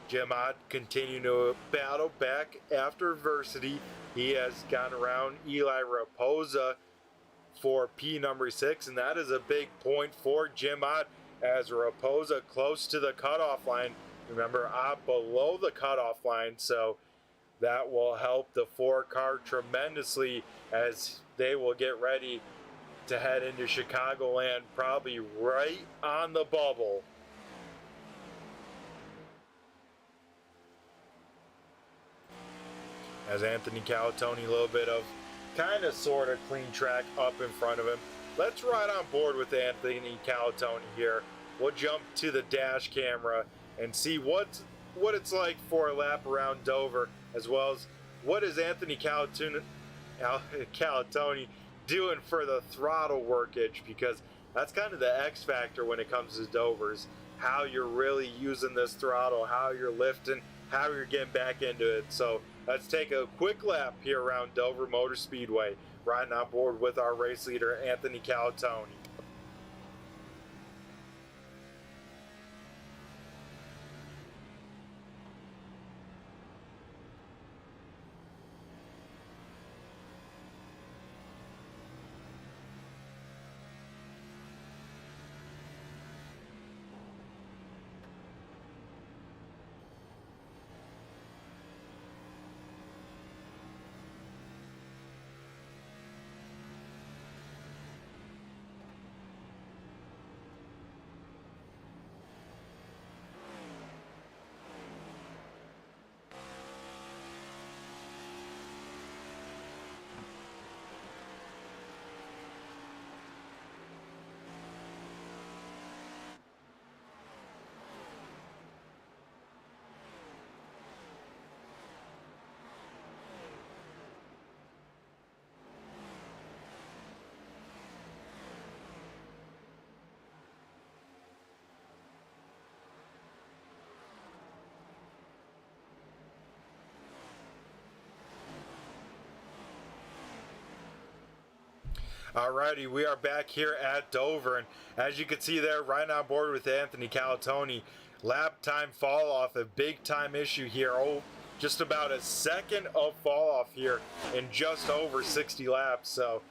Jim Ott continuing to battle back after adversity. He has gone around Eli Raposa for P number 6, and that is a big point for Jim Ott, as Raposa close to the cutoff line. Remember, Ott below the cutoff line, so that will help the 4 car tremendously as they will get ready to head into Chicagoland, probably right on the bubble. As Anthony Calatoni, a little bit of kind of sort of clean track up in front of him. Let's ride on board with Anthony Calatoni here. We'll jump to the dash camera and see what it's like for a lap around Dover, as well as what is Anthony Calatoni doing for the throttle workage, because that's kind of the X factor when it comes to Dovers. how you're really using this throttle, how you're lifting, how you're getting back into it. So let's take a quick lap here around Dover Motor Speedway, riding on board with our race leader, Anthony Calatoni. Alrighty, we are back here at Dover, and as you can see there, right on board with Anthony Calatoni, lap time fall off, a big time issue here. Oh, just about a second of fall off here in just over 60 laps. So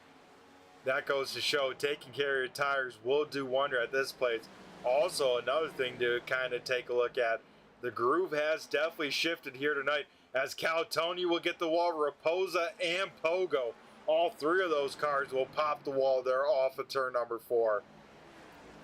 that goes to show taking care of your tires will do wonder at this place. Also, another thing to kind of take a look at, the groove has definitely shifted here tonight, as Calatoni will get the wall, Raposa and Pogo. All three of those cars will pop the wall there off of turn number 4.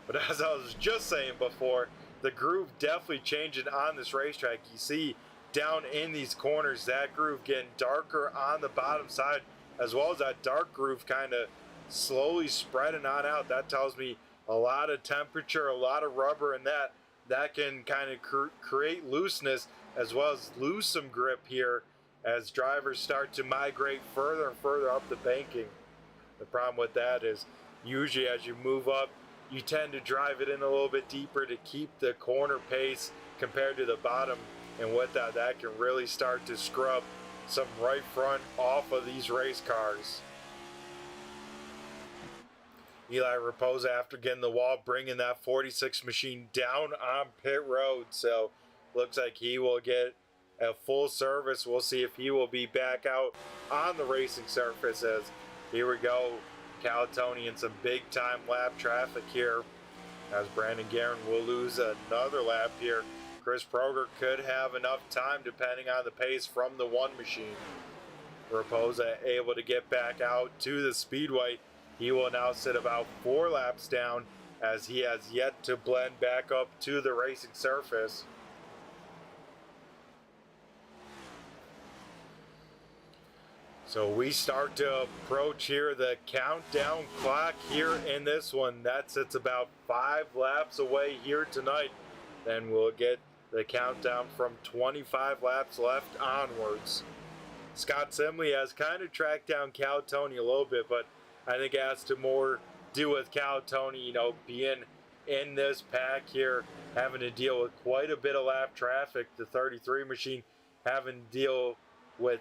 But as I was just saying before, the groove definitely changing on this racetrack. You see down in these corners, that groove getting darker on the bottom side, as well as that dark groove kind of slowly spreading on out. That tells me a lot of temperature, a lot of rubber, and that can kind of create looseness, as well as lose some grip here as drivers start to migrate further and further up the banking. The problem with that is usually as you move up, you tend to drive it in a little bit deeper to keep the corner pace compared to the bottom, and with that can really start to scrub some right front off of these race cars. Eli Raposa, after getting the wall, bringing that 46 machine down on pit road, so looks like he will get a full service. We'll see if he will be back out on the racing surface, as here we go, Calatoni in some big time lap traffic here, as Brandon Guerin will lose another lap here. Chris Proger could have enough time depending on the pace from the one machine. Raposa able to get back out to the speedway. He will now sit about 4 laps down, as he has yet to blend back up to the racing surface. So we start to approach here the countdown clock here in this one. That sits about 5 laps away here tonight. Then we'll get the countdown from 25 laps left onwards. Scott Simley has kind of tracked down Calatoni a little bit, but I think it has to more do with Calatoni, being in this pack here, having to deal with quite a bit of lap traffic. The 33 machine having to deal with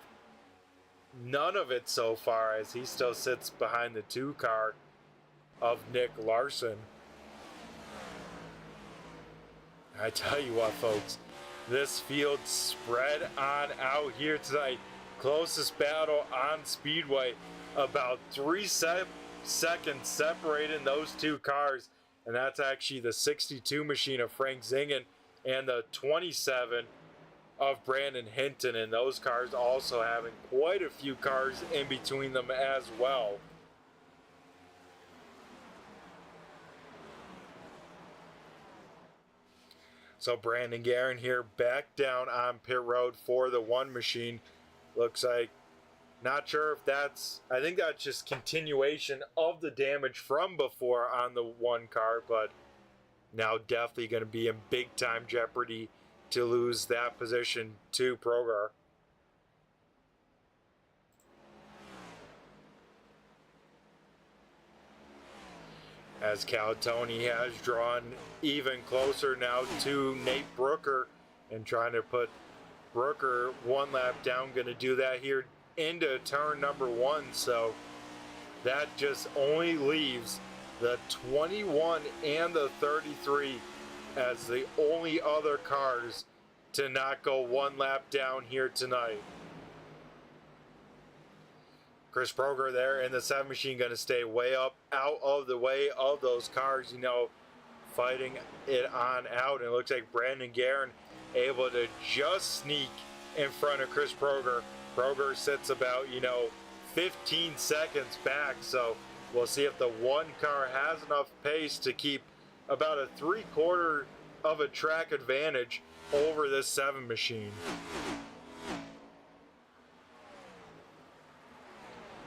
none of it so far, as he still sits behind the 2 car of Nick Larson. I tell you what, folks, this field spread on out here tonight. Closest battle on Speedway, about 3 seconds separating those 2 cars, and that's actually the 62 machine of Frank Zingen and the 27 of Brandon Hinton, and those cars also having quite a few cars in between them as well. So Brandon Guerin here back down on pit road for the one machine. Looks like, not sure if I think that's just continuation of the damage from before on the one car, but now definitely going to be in big time jeopardy to lose that position to Progar. as Cal Tony has drawn even closer now to Nate Brooker and trying to put Brooker one lap down. Going to do that here into turn number 1, so that just only leaves the 21 and the 33 as the only other cars to not go one lap down here tonight. Chris Proger there in the 7 machine going to stay way up out of the way of those cars, you know, fighting it on out. And it looks like Brandon Guerin able to just sneak in front of Chris Proger. Proger sits about, 15 seconds back, so we'll see if the one car has enough pace to keep about a 3/4 of a track advantage over this 7 machine.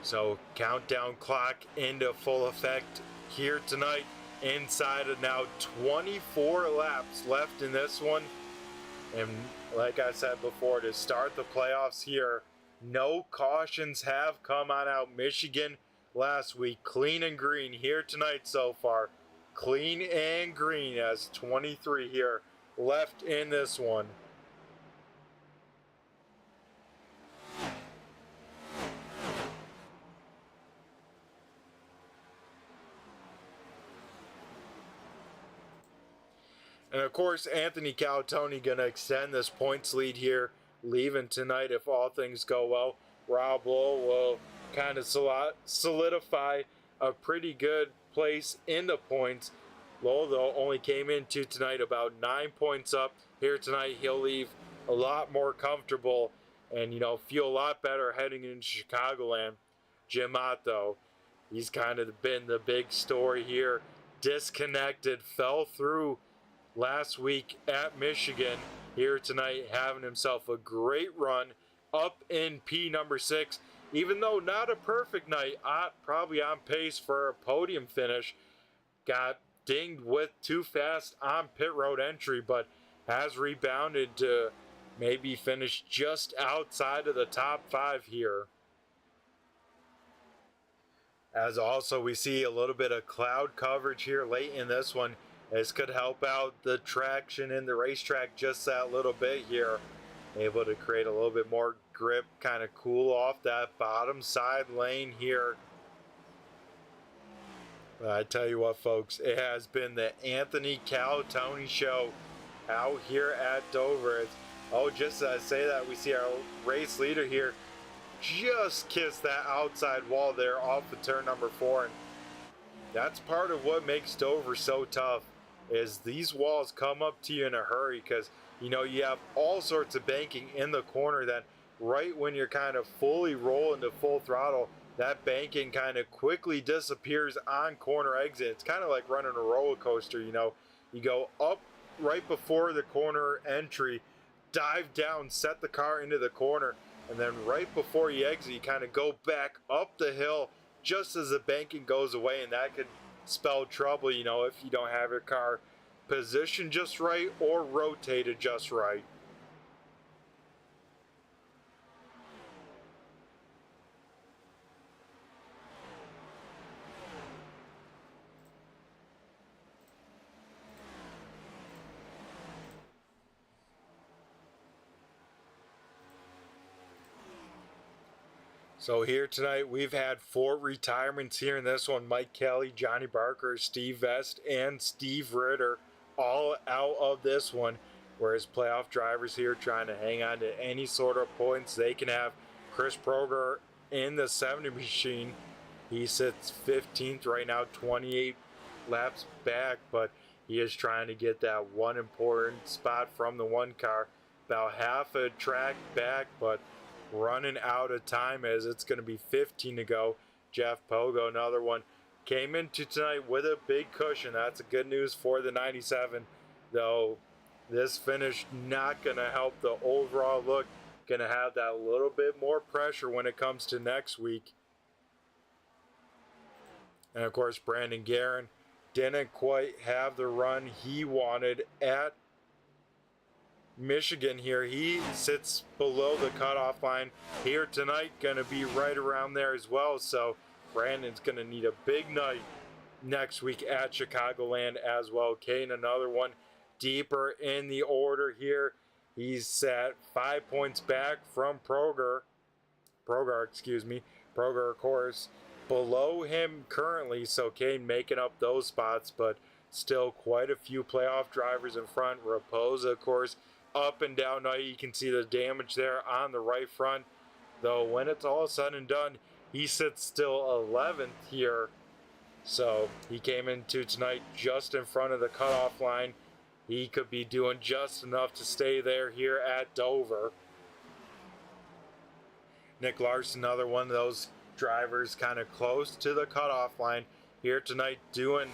So countdown clock into full effect here tonight. Inside of now 24 laps left in this one. And like I said before, to start the playoffs here, no cautions have come on out. Michigan last week, clean and green. Here tonight so far, clean and green as 23 here left in this one. And of course, Anthony Calatoni going to extend this points lead here, leaving tonight if all things go well. Rob Lowe will kind of solidify a pretty good place in the points. Lowe, though, only came into tonight about 9 points up. Here tonight, he'll leave a lot more comfortable and, feel a lot better heading into Chicagoland. Jim Ott, though, he's kind of been the big story here. Disconnected, fell through last week at Michigan. Here tonight, having himself a great run up in P number 6. Even though not a perfect night, probably on pace for a podium finish. Got dinged with too fast on pit road entry, but has rebounded to maybe finish just outside of the top 5 here. As also we see a little bit of cloud coverage here late in this one. This could help out the traction in the racetrack just that little bit here. Able to create a little bit more grip, kind of cool off that bottom side lane here. But I tell you what, folks, it has been the Anthony Calatoni show out here at Dover. Just as I say that, we see our race leader here just kiss that outside wall there off of turn number 4. And that's part of what makes Dover so tough, is these walls come up to you in a hurry, because you have all sorts of banking in the corner that right when you're kind of fully rolling to full throttle, that banking kind of quickly disappears on corner exit. It's kind of like running a roller coaster. You go up right before the corner entry, dive down, set the car into the corner, and then right before you exit, you kind of go back up the hill just as the banking goes away, and that could spell trouble, if you don't have your car positioned just right or rotated just right. So here tonight, we've had 4 retirements here in this one. Mike Kelly, Johnny Barker, Steve Vest, and Steve Ritter all out of this one. Whereas playoff drivers here trying to hang on to any sort of points they can have. Chris Proger in the 70 machine. He sits 15th right now, 28 laps back, but he is trying to get that one important spot from the one car. About half a track back, but running out of time as it's going to be 15 to go. Jeff Pogo, another one, came into tonight with a big cushion. That's a good news for the 97, though this finish not going to help the overall look. Going to have that little bit more pressure when it comes to next week. And of course, Brandon Guerin didn't quite have the run he wanted at Michigan here. He sits below the cutoff line here tonight, going to be right around there as well. So Brandon's going to need a big night next week at Chicagoland as well. Kane, another one deeper in the order here. He's at 5 points back from Proger, of course, below him currently, so Kane making up those spots, but still quite a few playoff drivers in front. Raposa, of course, up and down. Now you can see the damage there on the right front, though when it's all said and done, he sits still 11th here, so he came into tonight just in front of the cutoff line. He could be doing just enough to stay there here at Dover. Nick Larson, another one of those drivers kind of close to the cutoff line here tonight, doing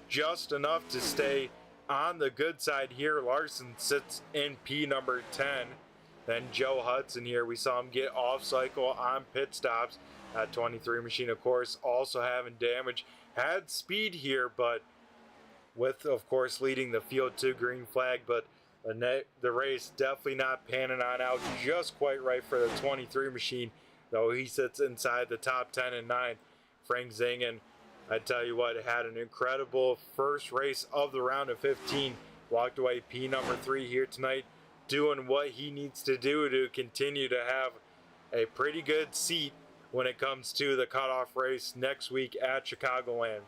just enough to stay on the good side here. Larson sits in P number 10. Then Joe Hudson here, we saw him get off cycle on pit stops at 23 machine, of course, also having damage. Had speed here, but with, of course, leading the field to green flag, but the race definitely not panning on out just quite right for the 23 machine, though he sits inside the top 10 and 9. Frank Zingen, I tell you what, had an incredible first race of the round of 15. Walked away P number 3 here tonight, doing what he needs to do to continue to have a pretty good seat when it comes to the cutoff race next week at Chicagoland.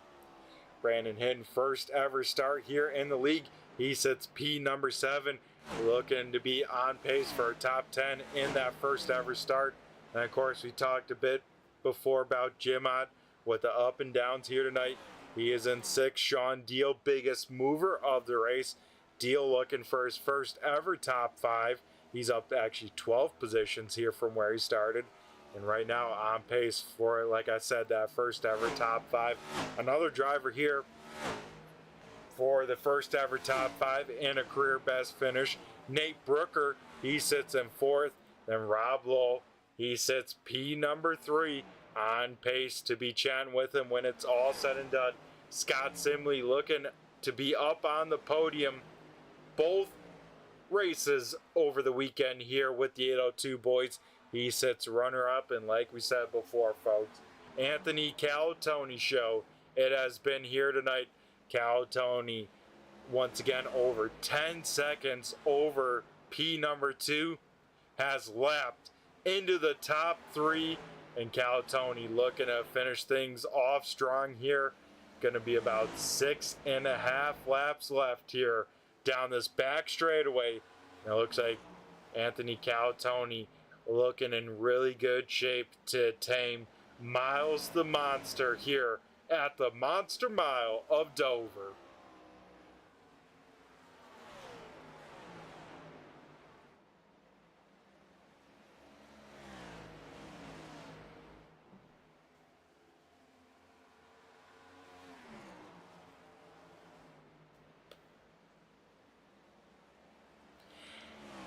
Brandon Hinton, first ever start here in the league. He sits P number 7, looking to be on pace for a top 10 in that first ever start. And of course, we talked a bit before about Jim Ott with the up and downs here tonight. He is in 6th. Sean Deal, biggest mover of the race. Deal looking for his first ever top 5. He's up to actually 12 positions here from where he started. And right now on pace for, like I said, that first ever top 5. Another driver here for the first ever top 5 and a career best finish. Nate Brooker, he sits in 4th. Then Rob Lowell, he sits P number 3, on pace to be chatting with him when it's all said and done. Scott Simley looking to be up on the podium both races over the weekend here with the 802 boys. He sits runner-up, and like we said before, folks, Anthony Calatoni show. It has been here tonight. Calatoni, once again, over 10 seconds over P number 2, has lapped into the top 3, and Calatoni looking to finish things off strong here. Going to be about 6.5 laps left here down this back straightaway. And it looks like Anthony Calatoni looking in really good shape to tame Miles the Monster here at the Monster Mile of Dover.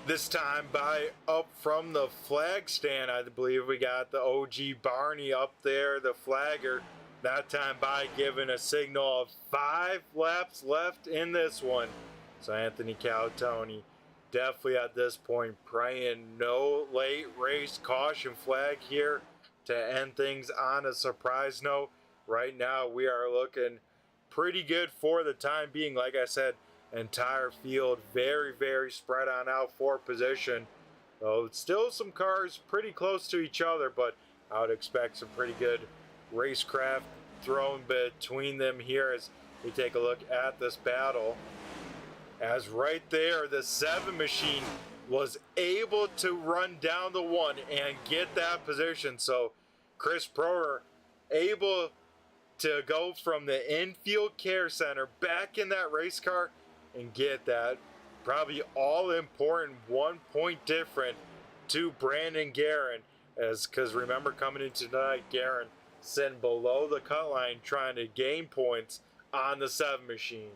This time by up from the flag stand, I believe we got the OG Barney up there, the flagger. That time by giving a signal of 5 laps left in this one. So Anthony Calatoni definitely at this point praying no late race caution flag here to end things on a surprise note. Right now we are looking pretty good for the time being. Like I said, entire field very, very spread on out for position. So still some cars pretty close to each other, but I would expect some pretty good racecraft thrown between them here as we take a look at this battle. As right there, the 7 machine was able to run down the 1 and get that position. So Chris Proer able to go from the infield care center back in that race car and get that probably all important 1 point different to Brandon Guerin, as because remember coming into tonight, Guerin sitting below the cut line trying to gain points on the 7 machine.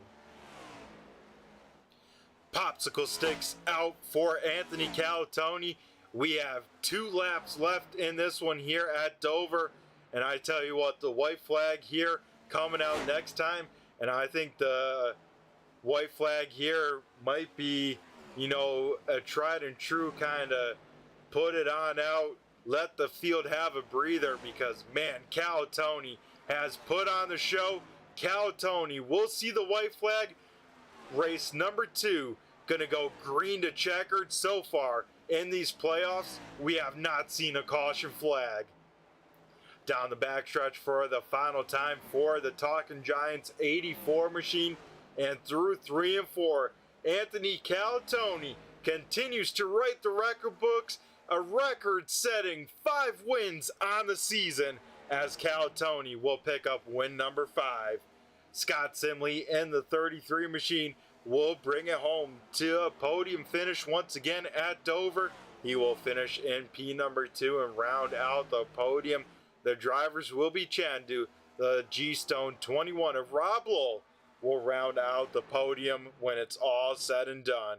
Popsicle sticks out for Anthony Calatoni. We have 2 laps left in this one here at Dover, and I tell you what, the white flag here coming out next time, and I think the white flag here might be, you know, a tried and true kind of put it on out, let the field have a breather, because man, Calatoni has put on the show, Calatoni will see the white flag. Race number 2 gonna go green to checkered. So far in these playoffs, we have not seen a caution flag. Down the backstretch for the final time for the Talking Giants 84 machine, and through 3 and 4, Anthony Calatoni continues to write the record books, a record-setting 5 wins on the season, as Calatoni will pick up win number 5. Scott Simley in the 33 machine will bring it home to a podium finish once again at Dover. He will finish in P number 2 and round out the podium. The drivers will be Chandu. The GStone 21 of Rob Lowell will round out the podium when it's all said and done.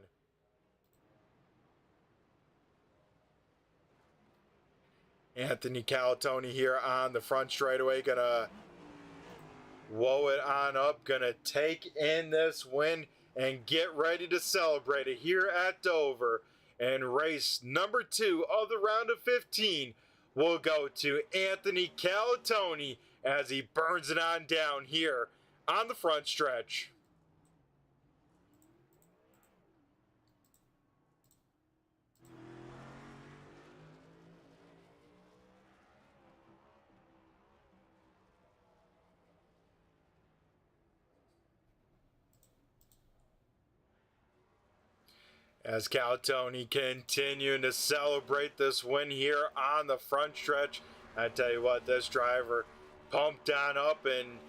Anthony Calatoni here on the front straightaway, gonna woe it on up, gonna take in this win and get ready to celebrate it here at Dover. And race number 2 of the round of 15 will go to Anthony Calatoni as he burns it on down here on the front stretch. As Calatoni continuing to celebrate this win here on the front stretch. I tell you what, this driver pumped on up, and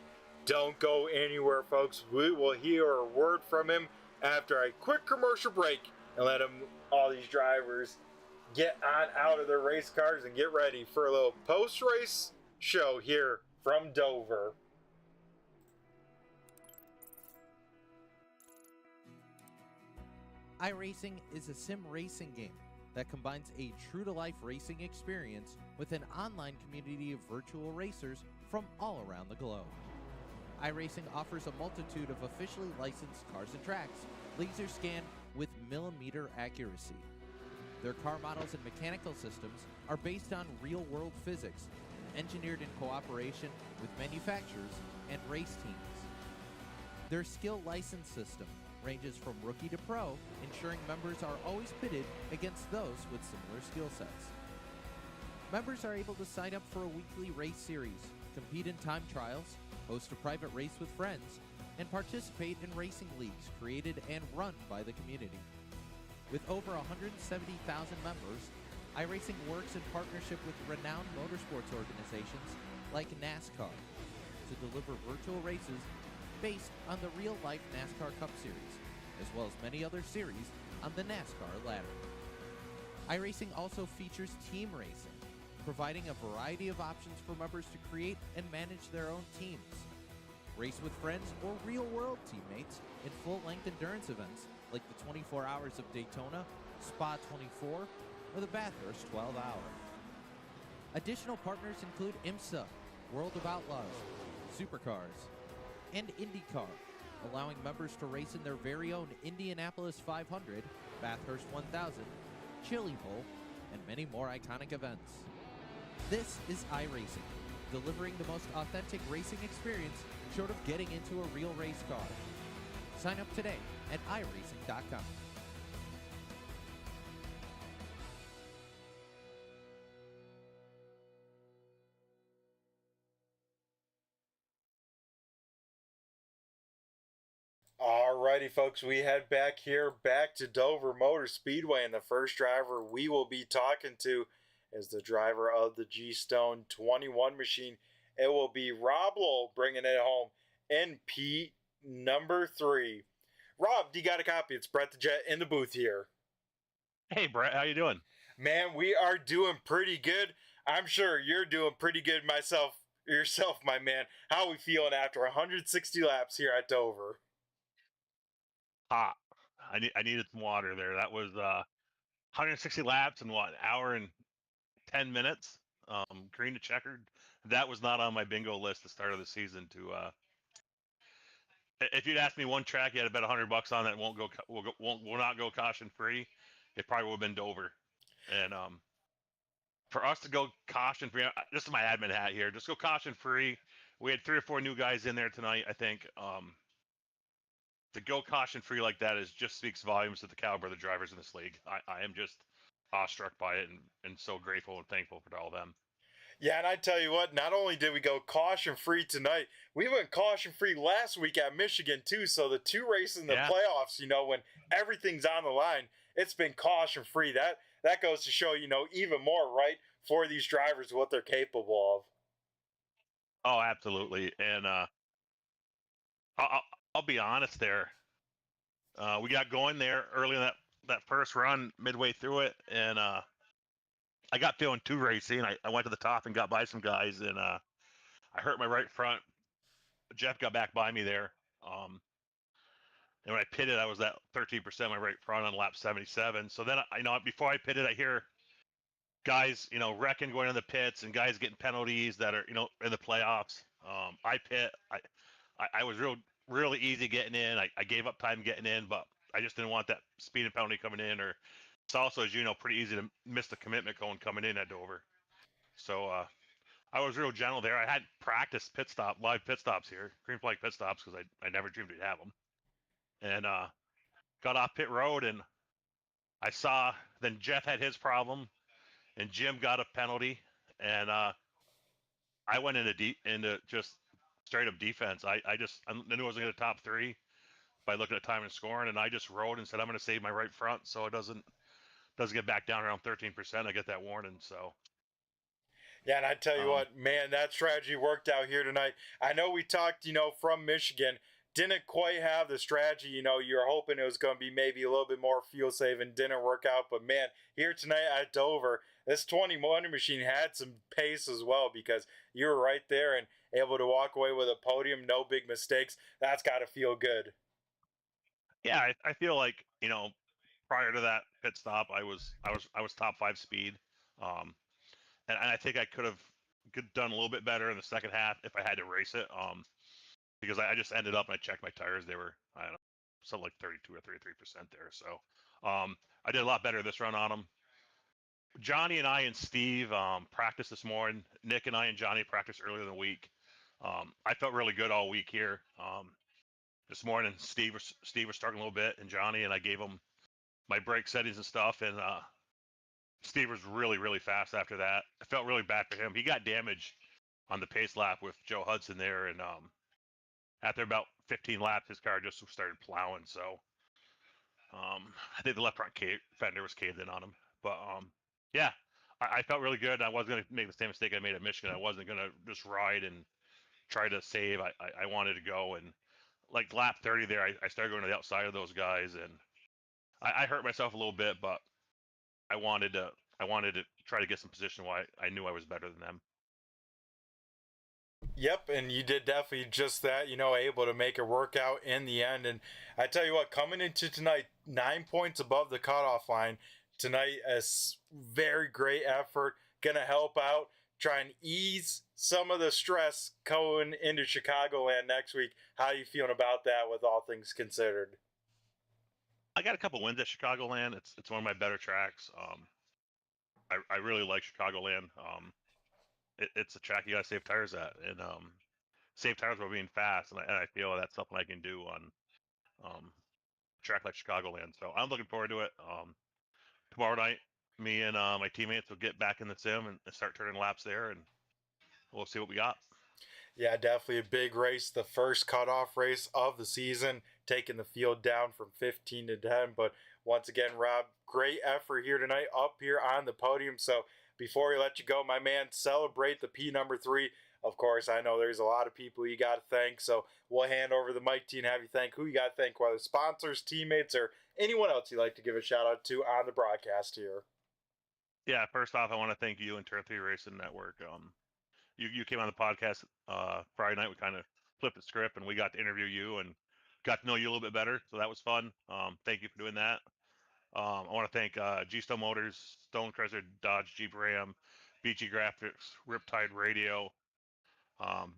don't go anywhere, folks. We will hear a word from him after a quick commercial break and let all these drivers get on out of their race cars and get ready for a little post-race show here from Dover. iRacing is a sim racing game that combines a true-to-life racing experience with an online community of virtual racers from all around the globe. iRacing offers a multitude of officially licensed cars and tracks, laser scanned with millimeter accuracy. Their car models and mechanical systems are based on real-world physics, engineered in cooperation with manufacturers and race teams. Their skill license system ranges from rookie to pro, ensuring members are always pitted against those with similar skill sets. Members are able to sign up for a weekly race series, compete in time trials, host a private race with friends, and participate in racing leagues created and run by the community. With over 170,000 members, iRacing works in partnership with renowned motorsports organizations like NASCAR to deliver virtual races based on the real-life NASCAR Cup Series, as well as many other series on the NASCAR ladder. iRacing also features team racing, providing a variety of options for members to create and manage their own teams. Race with friends or real-world teammates in full-length endurance events like the 24 Hours of Daytona, Spa 24, or the Bathurst 12 Hour. Additional partners include IMSA, World of Outlaws, Supercars, and IndyCar, allowing members to race in their very own Indianapolis 500, Bathurst 1000, Chili Bowl, and many more iconic events. This is iRacing, delivering the most authentic racing experience short of getting into a real race car. Sign up today at iRacing.com. Alrighty, folks, we head back to Dover Motor Speedway, and the first driver we will be talking to is the driver of the GStone 21 machine. It will be Rob Lowell bringing it home in P number 3. Rob, do you got a copy? It's Brett the Jet in the booth here. Hey, Brett, how you doing? Man, we are doing pretty good. I'm sure you're doing pretty good yourself, my man. How are we feeling after 160 laps here at Dover? Hot. I needed some water there. That was 160 laps in what, an hour and 10 minutes? Green to checkered. That was not on my bingo list at the start of the season. If you'd asked me one track you had to bet $100 on that will not go caution free, it probably would have been Dover. And for us to go caution free, just my admin hat here, just go caution free we had 3 or 4 new guys in there tonight. I think to go caution free like that just speaks volumes to the caliber of the drivers in this league. I am just awestruck by it and so grateful and thankful for all of them. Yeah, and I tell you what, not only did we go caution free tonight, we went caution free last week at Michigan too. So the 2 races in the playoffs, when everything's on the line, it's been caution free. That goes to show, even more right for these drivers what they're capable of. Oh, absolutely. And I'll be honest there. We got going there early in that first run, midway through it, and I got feeling too racy, and I went to the top and got by some guys, and I hurt my right front. Jeff got back by me there. And when I pitted, I was at 13% my right front on lap 77. So then, before I pitted, I hear guys, wrecking going in the pits and guys getting penalties that are, in the playoffs. I pit. I was really easy getting in. I gave up time getting in, but I just didn't want that speeding penalty coming in. Or it's also, as you know, pretty easy to miss the commitment cone coming in at Dover. So I was real gentle there. I had practiced live pit stops here, green flag pit stops, because I never dreamed we'd have them. And got off pit road, and I saw then Jeff had his problem, and Jim got a penalty, and I went into just straight up defense. I knew I wasn't going to top 3 by looking at time and scoring, and I just rode and said I'm going to save my right front so it doesn't get back down around 13%. I get that warning, so. Yeah, and I tell you what, man, that strategy worked out here tonight. I know we talked, from Michigan, didn't quite have the strategy, you were hoping it was going to be maybe a little bit more fuel saving, didn't work out. But man, here tonight at Dover, this 20 machine had some pace as well, because you were right there and able to walk away with a podium, no big mistakes. That's got to feel good. Yeah, I feel like, prior to that pit stop, I was top 5 speed. And I think I could have done a little bit better in the second half if I had to race it. Because I just ended up and I checked my tires. They were, I don't know, something like 32 or 33% there. So I did a lot better this run on them. Johnny and I and Steve practiced this morning. Nick and I and Johnny practiced earlier in the week. I felt really good all week here. This morning, Steve was struggling a little bit, and Johnny, and I gave him my brake settings and stuff, and Steve was really, really fast after that. I felt really bad for him. He got damaged on the pace lap with Joe Hudson there, and after about 15 laps, his car just started plowing. So I think the left front fender was caved in on him. But yeah, I felt really good. I wasn't going to make the same mistake I made at Michigan. I wasn't going to just ride and try to save. I wanted to go, and like lap 30 there, I started going to the outside of those guys, and I hurt myself a little bit, but I wanted to try to get some position where I knew I was better than them. Yep, and you did definitely just that, able to make it work out in the end. And I tell you what, coming into tonight, 9 points above the cutoff line tonight, a very great effort, going to help out, try and ease some of the stress going into Chicagoland next week. How are you feeling about that with all things considered? I got a couple wins at Chicagoland. It's one of my better tracks. I really like Chicagoland. It's a track you gotta save tires at, and save tires while being fast, and I feel that's something I can do on a track like Chicagoland. So I'm looking forward to it. Tomorrow night, me and my teammates will get back in the sim and start turning laps there, and we'll see what we got. Yeah, definitely a big race. The first cutoff race of the season, taking the field down from 15 to 10. But once again, Rob, great effort here tonight up here on the podium. So before we let you go, my man, celebrate the P number 3. Of course, I know there's a lot of people you got to thank. So we'll hand over the mic to you and have you thank who you got to thank, whether sponsors, teammates, or anyone else you'd like to give a shout out to on the broadcast here. Yeah, first off, I want to thank you and Turn 3 Racing Network. You came on the podcast Friday night. We kind of flipped the script, and we got to interview you and got to know you a little bit better. So that was fun. Thank you for doing that. I want to thank GStone Motors, Stone Chrysler, Dodge, Jeep Ram, BG Graphix, Riptide Radio,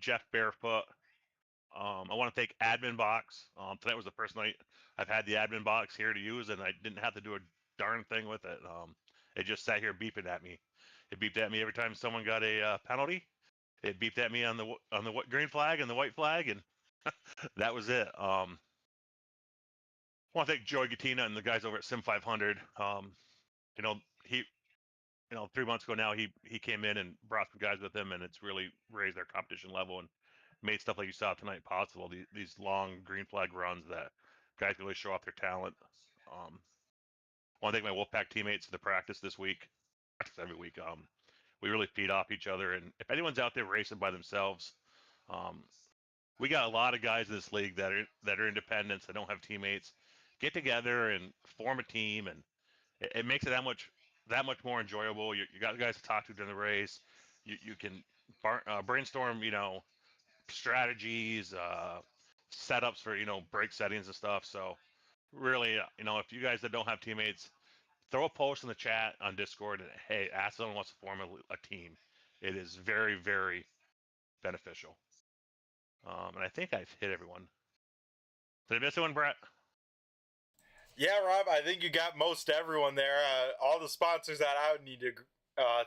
Jeff Barefoot. I want to thank Admin Box. Tonight was the first night I've had the Admin Box here to use, and I didn't have to do a darn thing with it. It just sat here beeping at me. It beeped at me every time someone got a penalty. It beeped at me on the green flag and the white flag, and that was it. I want to thank Joey Gattina and the guys over at Sim 500. You know, he, 3 months ago now, he came in and brought some guys with him, and it's really raised their competition level and made stuff like you saw tonight possible. These long green flag runs that guys can really show off their talent. I want to thank my Wolfpack teammates for the practice this week. Practice every week. We really feed off each other, and if anyone's out there racing by themselves, we got a lot of guys in this league that are independents, that don't have teammates. Get together and form a team, and it makes it that much more enjoyable. You got guys to talk to during the race. You can brainstorm, strategies, setups for brake settings and stuff. So really, if you guys that don't have teammates, throw a post in the chat on Discord and hey, ask someone who wants to form a team. It is very, very beneficial. And I think I've hit everyone. Did I miss anyone, Brett? Yeah, Rob, I think you got most everyone there. All the sponsors that I would need to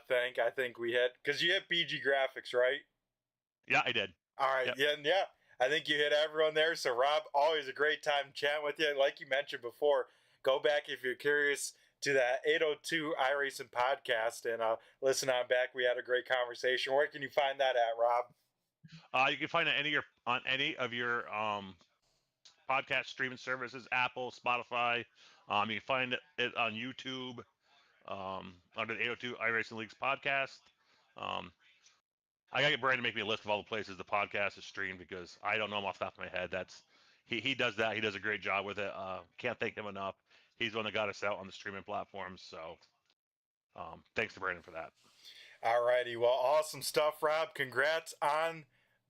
thank, I think we hit. Because you hit BG Graphix, right? Yeah, I did. All right, yep. Yeah. I think you hit everyone there. So, Rob, always a great time chatting with you. Like you mentioned before, go back if you're curious to that 802 iRacing podcast and listen on back. We had a great conversation. Where can you find that at, Rob? You can find it on any of your podcast streaming services, Apple, Spotify. You can find it on YouTube under the 802 iRacing Leagues podcast. I gotta get Brandon to make me a list of all the places the podcast is streamed because I don't know them off the top of my head. He does that. He does a great job with it. Can't thank him enough. He's the one that got us out on the streaming platforms. So thanks to Brandon for that. All righty. Well, awesome stuff, Rob. Congrats on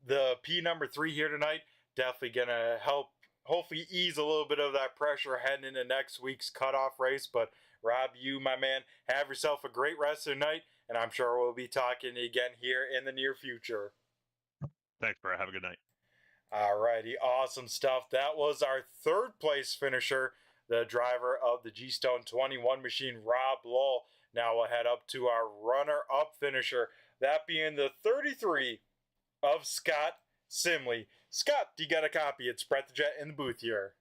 the P3 here tonight. Definitely going to help hopefully ease a little bit of that pressure heading into next week's cutoff race. But Rob, you, my man, have yourself a great rest of the night. And I'm sure we'll be talking again here in the near future. Thanks, Brett. Have a good night. All righty. Awesome stuff. That was our third place finisher, the driver of the GStone 21 machine, Rob Lowell. Now we'll head up to our runner-up finisher, that being the 33 of Scott Simley. Scott, you got a copy? It's Brett the Jet in the booth here.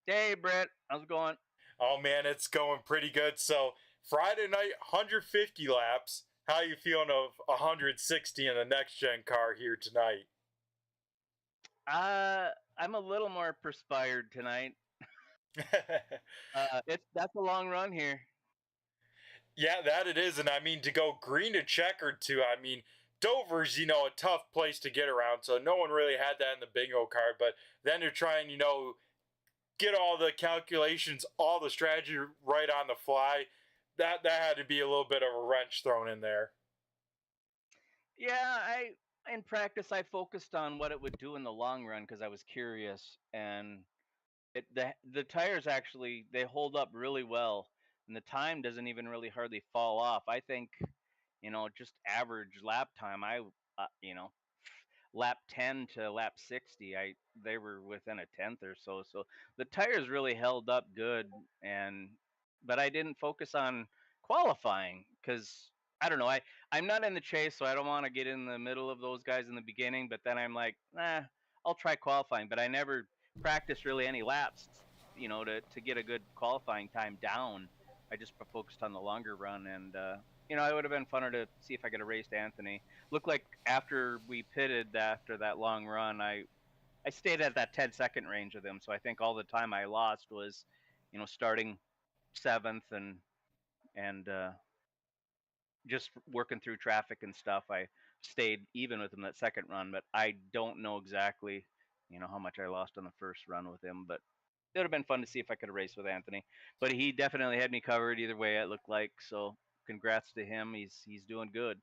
Hey, Brett. How's it going? Oh, man, it's going pretty good. So, Friday night, 150 laps. How you feeling of 160 in the next-gen car here tonight? I'm a little more perspired tonight. That's a long run here. Yeah, that it is. And I mean, to go green to checkered too, I mean, Dover's, a tough place to get around. So no one really had that in the bingo card. But then to try and, get all the calculations, all the strategy right on the fly, that had to be a little bit of a wrench thrown in there. Yeah, in practice, I focused on what it would do in the long run because I was curious. And the tires actually, they hold up really well. And the time doesn't even really hardly fall off. I think, just average lap time, lap 10 to lap 60, they were within a tenth or so. So the tires really held up good. But I didn't focus on qualifying because I don't know. I'm not in the chase, so I don't want to get in the middle of those guys in the beginning. But then I'm like, I'll try qualifying. But I never practiced really any laps, to get a good qualifying time down. I just focused on the longer run, and it would have been funner to see if I could have raced Anthony. Looked like after we pitted after that long run, I stayed at that 10-second range of them. So I think all the time I lost was, starting 7th and just working through traffic and stuff. I stayed even with him that second run, but I don't know exactly, how much I lost on the first run with him, but it would have been fun to see if I could have raced with Anthony. But he definitely had me covered either way, it looked like. So congrats to him. He's doing good.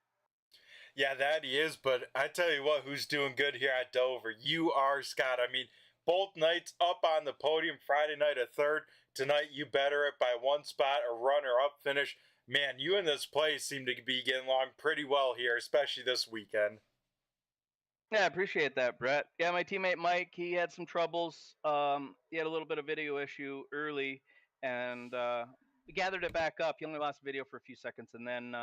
Yeah, that he is. But I tell you what, who's doing good here at Dover? You are, Scott. I mean, both nights up on the podium. Friday night a third. Tonight you better it by one spot, a runner-up finish. Man, you in this place seem to be getting along pretty well here, especially this weekend. Yeah, I appreciate that, Brett. Yeah, my teammate Mike, he had some troubles. He had a little bit of video issue early, and we gathered it back up. He only lost video for a few seconds, and then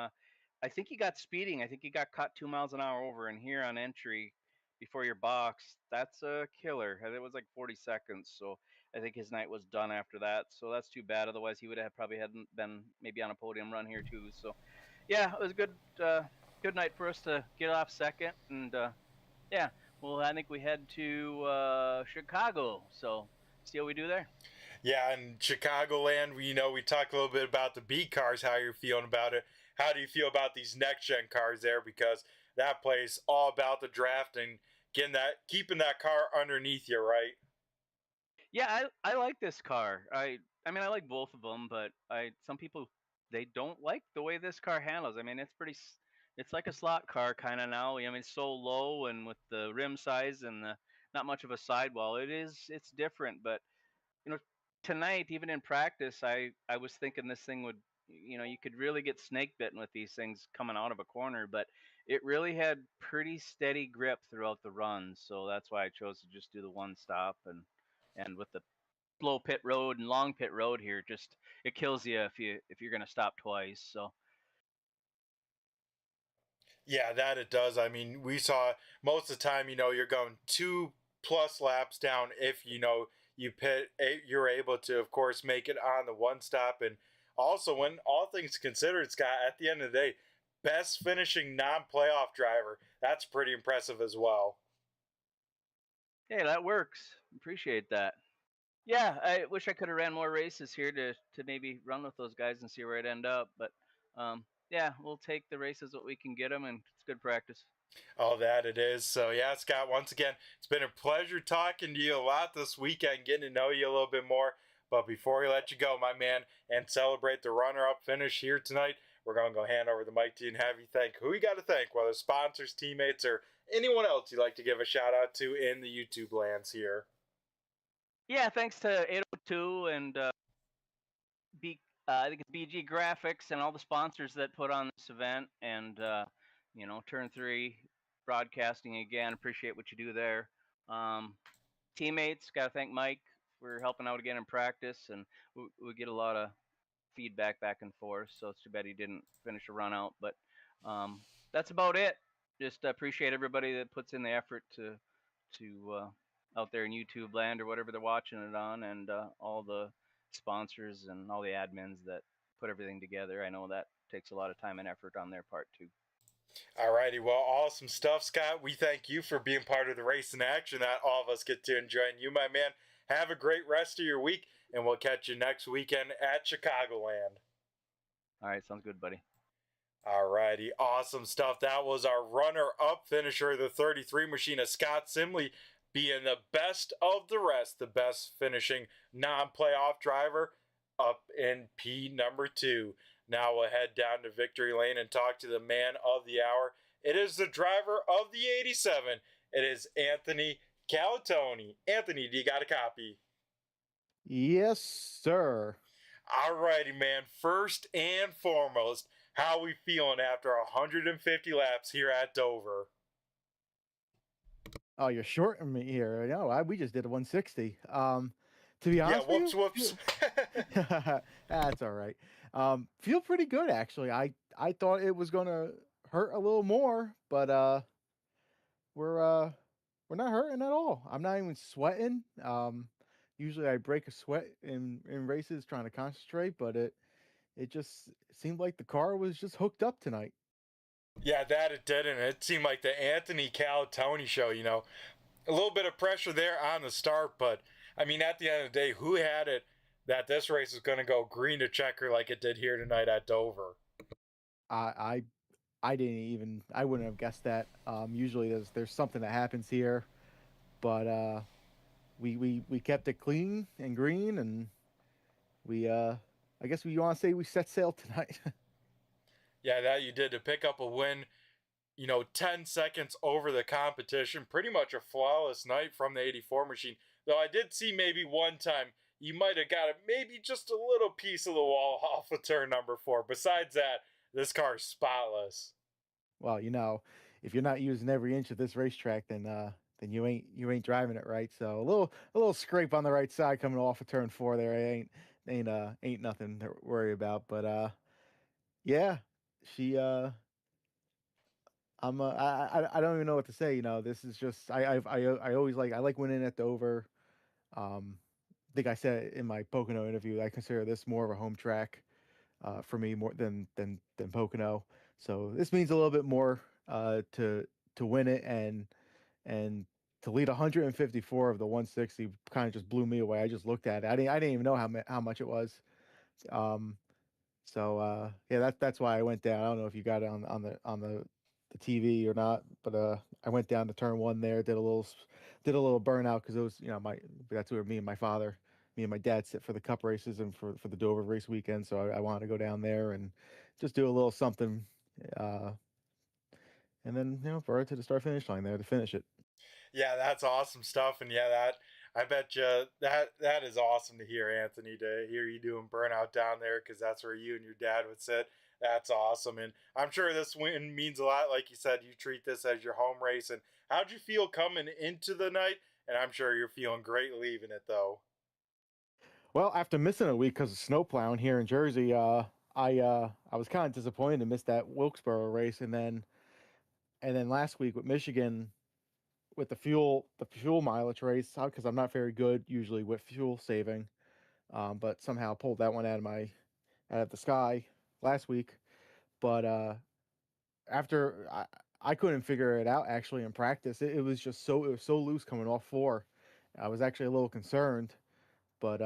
I think he got speeding. I think he got caught 2 miles an hour over. And here on entry, before your box, that's a killer. And it was like 40 seconds. So I think his night was done after that. So that's too bad. Otherwise, he would have probably hadn't been maybe on a podium run here too. So yeah, it was a good night for us to get off second. And yeah, well, I think we head to Chicago. So see how we do there. Yeah, in Chicagoland, we talked a little bit about the B cars, how you're feeling about it. How do you feel about these next gen cars there? Because that place all about the draft and keeping that car underneath you, right? Yeah, I like this car. I mean I like both of them, but some people they don't like the way this car handles. I mean it's like a slot car kind of now. I mean it's so low and with the rim size and the not much of a sidewall. It's different, but you know tonight even in practice I was thinking this thing would you could really get snake bitten with these things coming out of a corner, but it really had pretty steady grip throughout the run. So that's why I chose to just do the one stop and with the slow pit road and long pit road here, just it kills you if you're gonna stop twice. So Yeah, that it does. I mean, we saw most of the time, you're going 2+ laps down if you pit. You're able to, of course, make it on the one stop. And also, when all things considered, Scott, at the end of the day, best finishing non-playoff driver. That's pretty impressive as well. hey, that works. Appreciate that. Yeah, I wish I could have ran more races here to maybe run with those guys and see where I'd end up. But yeah, we'll take the races what we can get them, and it's good practice. Oh, that it is. So, yeah, Scott, once again, it's been a pleasure talking to you a lot this weekend, getting to know you a little bit more. But before we let you go, my man, and celebrate the runner-up finish here tonight, we're going to go hand over the mic to you and have you thank who you got to thank, whether sponsors, teammates, or anyone else you'd like to give a shout-out to in the YouTube lands here. Yeah, thanks to 802 and I think it's BG Graphics and all the sponsors that put on this event, and Turn 3 Broadcasting again. Appreciate what you do there. Teammates, got to thank Mike for helping out again in practice, and we get a lot of feedback back and forth. So it's too bad he didn't finish a run out, but that's about it. Just appreciate everybody that puts in the effort to out there in YouTube land or whatever they're watching it on, and all the sponsors and all the admins that put everything together. I know that takes a lot of time and effort on their part too. Alrighty, well, awesome stuff, Scott. We thank you for being part of the race in action that all of us get to enjoy. And you, my man, have a great rest of your week, and we'll catch you next weekend at Chicagoland. All right, sounds good, buddy. Alrighty, awesome stuff. That was our runner-up finisher, the 33 machine of Scott Simley, being the best of the rest, the best finishing non-playoff driver up in P number 2. Now we'll head down to Victory Lane and talk to the man of the hour. It is the driver of the 87. It is Anthony Calatoni. Anthony, do you got a copy? Yes, sir. Alrighty, man. First and foremost, how we feeling after 150 laps here at Dover? Oh, you're shorting me here. No, we just did a 160. To be honest, yeah, whoops. That's all right. Feel pretty good actually. I thought it was gonna hurt a little more, but we're not hurting at all. I'm not even sweating. Usually I break a sweat in races trying to concentrate, but it just seemed like the car was just hooked up tonight. Yeah, that it did, and it seemed like the Anthony Calatoni show, a little bit of pressure there on the start, but I mean, at the end of the day, who had it that this race is going to go green to checker like it did here tonight at Dover? I wouldn't have guessed that. Usually there's something that happens here, but we kept it clean and green, and I guess we want to say we set sail tonight. Yeah, that you did to pick up a win, 10 seconds over the competition. Pretty much a flawless night from the 84 machine. Though I did see maybe one time you might have got maybe just a little piece of the wall off of turn number 4. Besides that, this car is spotless. Well, if you're not using every inch of this racetrack, then you ain't driving it right. So a little scrape on the right side coming off of turn 4 there ain't nothing to worry about. But yeah, she I don't even know what to say. You know, this is just I always I like winning at Dover. I think I said in my Pocono interview, I consider this more of a home track for me more than Pocono. So this means a little bit more to win it and to lead 154 of the 160 kind of just blew me away. I just looked at it. I didn't even know how much it was. Um, yeah, that's why I went down. I don't know if you got it on the TV or not, but I went down to turn one there, did a little burnout because it was my that's where me and my dad sit for the cup races and for the Dover race weekend. So I wanted to go down there and just do a little something, uh, and then brought it to the start finish line there to finish it. Yeah, that's awesome stuff, and yeah, that I bet you that is awesome to hear, Anthony. To hear you doing burnout down there, because that's where you and your dad would sit. That's awesome, and I'm sure this win means a lot. Like you said, you treat this as your home race. And how'd you feel coming into the night? And I'm sure you're feeling great leaving it, though. Well, after missing a week because of snow plowing here in Jersey, I was kind of disappointed to miss that Wilkesboro race, and then last week with Michigan with the fuel mileage race because I'm not very good usually with fuel saving, but somehow pulled that one out of the sky last week. But after I couldn't figure it out actually in practice. It was so loose coming off four. I was actually a little concerned, but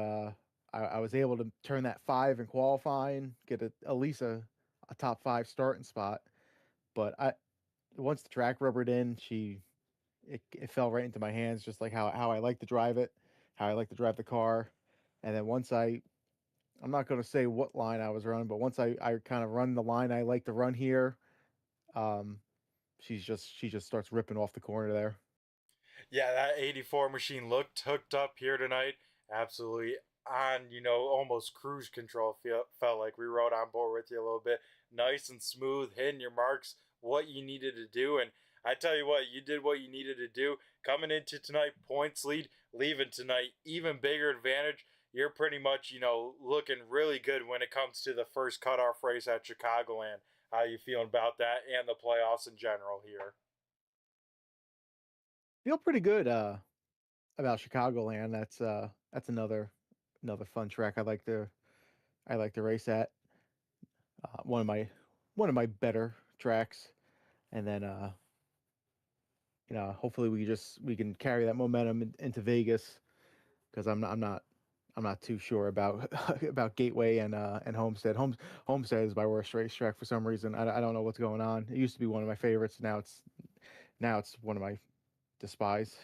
I was able to turn that five in qualifying, get at least a top five starting spot. But once the track rubbered in, it fell right into my hands, just like how I like to drive it, how I like to drive the car. And then I'm not going to say what line I was running, but once I kind of run the line I like to run here, um, she just starts ripping off the corner there. Yeah, that 84 machine looked hooked up here tonight. Absolutely on, almost cruise control. Felt like we rode on board with you a little bit. Nice and smooth, hitting your marks, what you needed to do. And I tell you what, you did what you needed to do. Coming into tonight, points lead, leaving tonight, even bigger advantage. You're pretty much, looking really good when it comes to the first cutoff race at Chicagoland. How you feeling about that and the playoffs in general here? Feel pretty good about Chicagoland. That's another fun track I like to race at. One of my better tracks. And then hopefully we can carry that momentum into Vegas because I'm not too sure about about Gateway and Homestead. Homestead is my worst racetrack for some reason. I don't know what's going on. It used to be one of my favorites. Now it's one of my despise.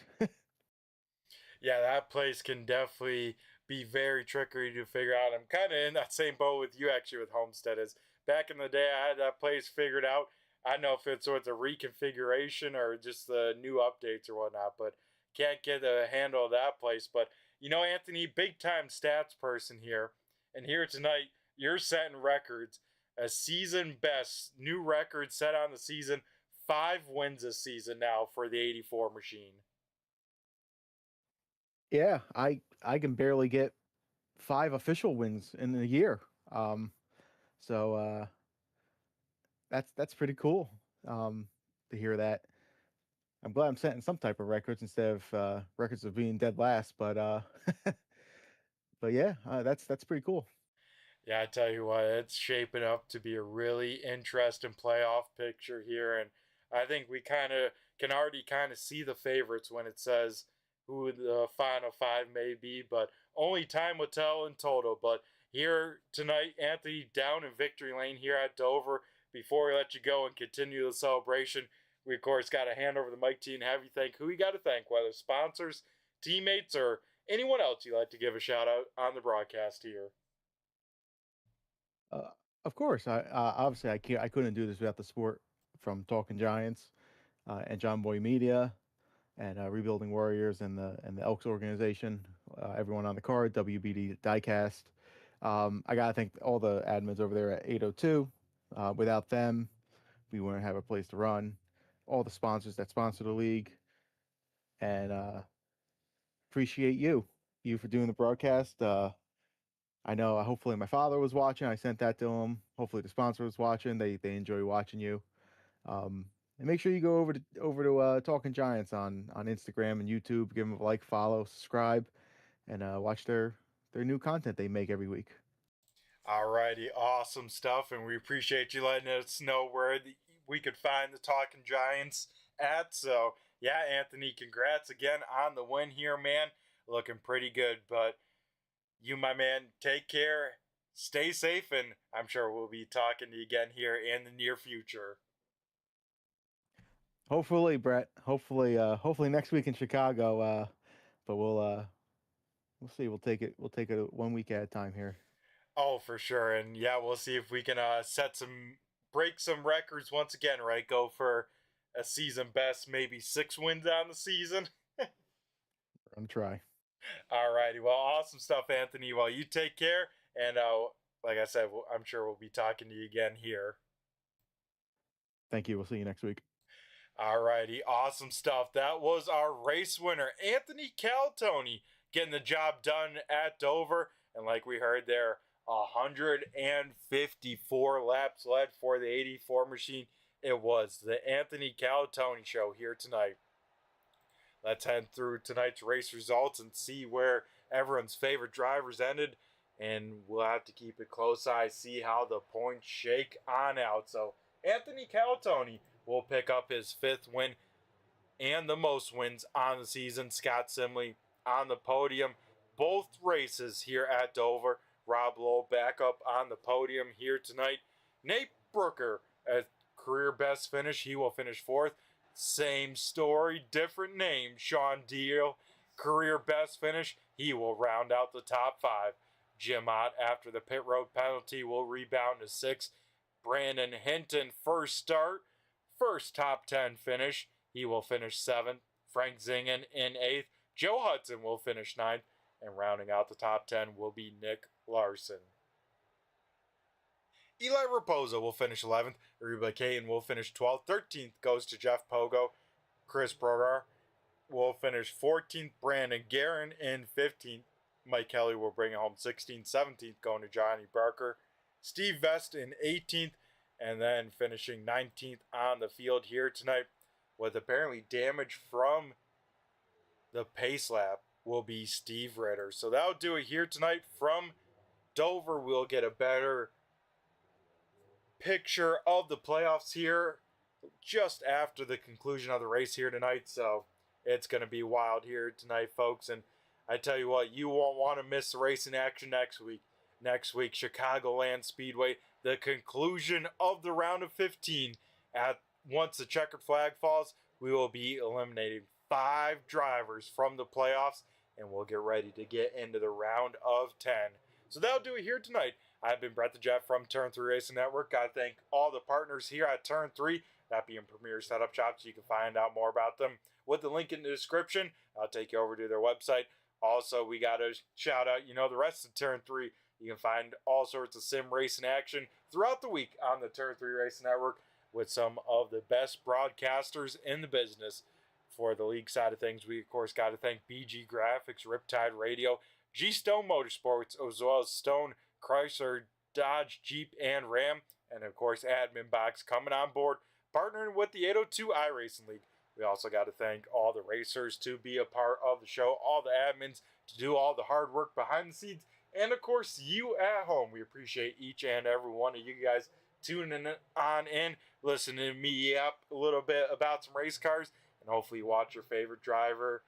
Yeah, that place can definitely be very trickery to figure out. I'm kind of in that same boat with you actually with Homestead. Is back in the day, I had that place figured out. I don't know if it's with the reconfiguration or just the new updates or whatnot, but can't get a handle of that place. But Anthony, big time stats person here, and here tonight, you're setting records. A season best, new record set on the season. 5 wins this season now for the 84 machine. Yeah, I can barely get 5 official wins in a year. Um, so that's pretty cool to hear that. I'm glad I'm setting some type of records instead of records of being dead last. But but yeah, that's pretty cool. Yeah, I tell you what, it's shaping up to be a really interesting playoff picture here, and I think we kind of can already kind of see the favorites when it says who the final five may be, but only time will tell in total. But here tonight, Anthony, down in victory lane here at Dover. Before we let you go and continue the celebration, we of course got to hand over the mic to you and have you thank who you got to thank, whether sponsors, teammates, or anyone else you'd like to give a shout out on the broadcast here. Uh, of course, obviously I couldn't do this without the support from Talking Giants and John Boy Media and Rebuilding Warriors and the Elks organization, everyone on the card, WBD Diecast. I gotta thank all the admins over there at 802. Without them, we wouldn't have a place to run. All the sponsors that sponsor the league, and appreciate you for doing the broadcast. I know. Hopefully, my father was watching. I sent that to him. Hopefully, the sponsor was watching. They enjoy watching you. Um, And make sure you go over to Talking Giants on Instagram and YouTube. Give them a like, follow, subscribe, and watch their new content they make every week. Alrighty, awesome stuff, and we appreciate you letting us know where we could find the Talking Giants at. So, yeah, Anthony, congrats again on the win here, man. Looking pretty good, but you, my man, take care, stay safe, and I'm sure we'll be talking to you again here in the near future. Hopefully, Brett. Hopefully next week in Chicago. But we'll see. We'll take it 1 week at a time here. Oh, for sure. And yeah, we'll see if we can break some records once again, right? Go for a season best, maybe 6 wins on the season. We're gonna try. Alrighty, well, awesome stuff, Anthony. Well, you take care, and like I said, I'm sure we'll be talking to you again here. Thank you. We'll see you next week. Alrighty, awesome stuff. That was our race winner, Anthony Calatoni, getting the job done at Dover. And like we heard there, 154 laps led for the 84 machine. It was the Anthony Calatoni show here tonight. Let's head through tonight's race results and see where everyone's favorite drivers ended. And we'll have to keep a close eye, see how the points shake on out. So Anthony Calatoni will pick up his 5th win and the most wins on the season. Scott Simley on the podium. Both races here at Dover. Rob Lowe back up on the podium here tonight. Nate Brooker, a career best finish. He will finish 4th. Same story, different name. Sean Deal, career best finish. He will round out the top 5. Jim Ott, after the pit road penalty, will rebound to 6th. Brandon Hinton, first start, first top 10 finish. He will finish 7th. Frank Zingen in 8th. Joe Hudson will finish 9th. And rounding out the top 10 will be Nick Larson. Eli Raposa will finish 11th. Reba Caton will finish 12th. 13th goes to Jeff Pogo. Chris Brogar will finish 14th. Brandon Guerin in 15th. Mike Kelly will bring it home 16th. 17th going to Johnny Barker. Steve Vest in 18th. And then finishing 19th on the field here tonight with apparently damage from the pace lap will be Steve Ritter. So that'll do it here tonight from Dover. We'll get a better picture of the playoffs here just after the conclusion of the race here tonight. So it's going to be wild here tonight, folks. And I tell you what, you won't want to miss the racing action next week. Next week, Chicagoland Speedway, the conclusion of the round of 15. Once the checkered flag falls, we will be eliminating 5 drivers from the playoffs, and we'll get ready to get into the round of 10. So that'll do it here tonight. I've been Brett the Jet from Turn 3 Racing Network. I thank all the partners here at Turn 3, that being Premier Setup Shops. You can find out more about them with the link in the description. I'll take you over to their website. Also, we got to shout out, the rest of Turn 3. You can find all sorts of sim racing action throughout the week on the Turn 3 Racing Network with some of the best broadcasters in the business. For the league side of things, we, of course, got to thank BG Graphix, Riptide Radio, GStone Motorsports, as well as Stone, Chrysler, Dodge, Jeep, and Ram. And, of course, Admin Box coming on board, partnering with the 802 iRacing League. We also got to thank all the racers to be a part of the show, all the admins to do all the hard work behind the scenes, and, of course, you at home. We appreciate each and every one of you guys tuning on in, listening to me up a little bit about some race cars, and hopefully watch your favorite driver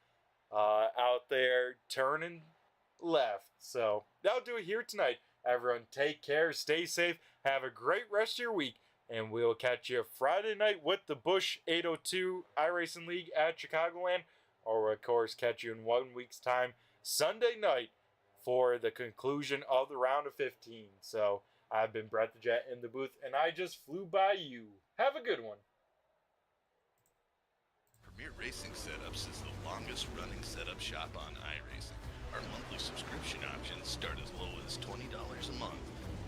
out there turning left. So that'll do it here tonight. Everyone take care, stay safe, have a great rest of your week, and we'll catch you Friday night with the Busch 802 iRacing League at Chicagoland, or we'll, of course, catch you in 1 week's time, Sunday night, for the conclusion of the round of 15. So I've been Brett the Jet in the booth, and I just flew by you. Have a good one. Premier Racing Setups is the longest running setup shop on iRacing. Our monthly subscription options start as low as $20 a month.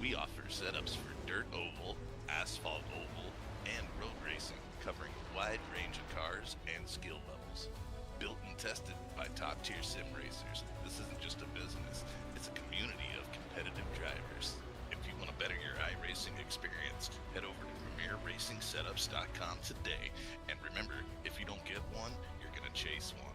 We offer setups for dirt oval, asphalt oval, and road racing, covering a wide range of cars and skill levels. Built and tested by top-tier sim racers, this isn't just a business, it's a community of competitive drivers. If you want to better your iRacing racing experience. Head over to PremierRacingSetups.com today, and remember, if you don't get one, you're going to chase one.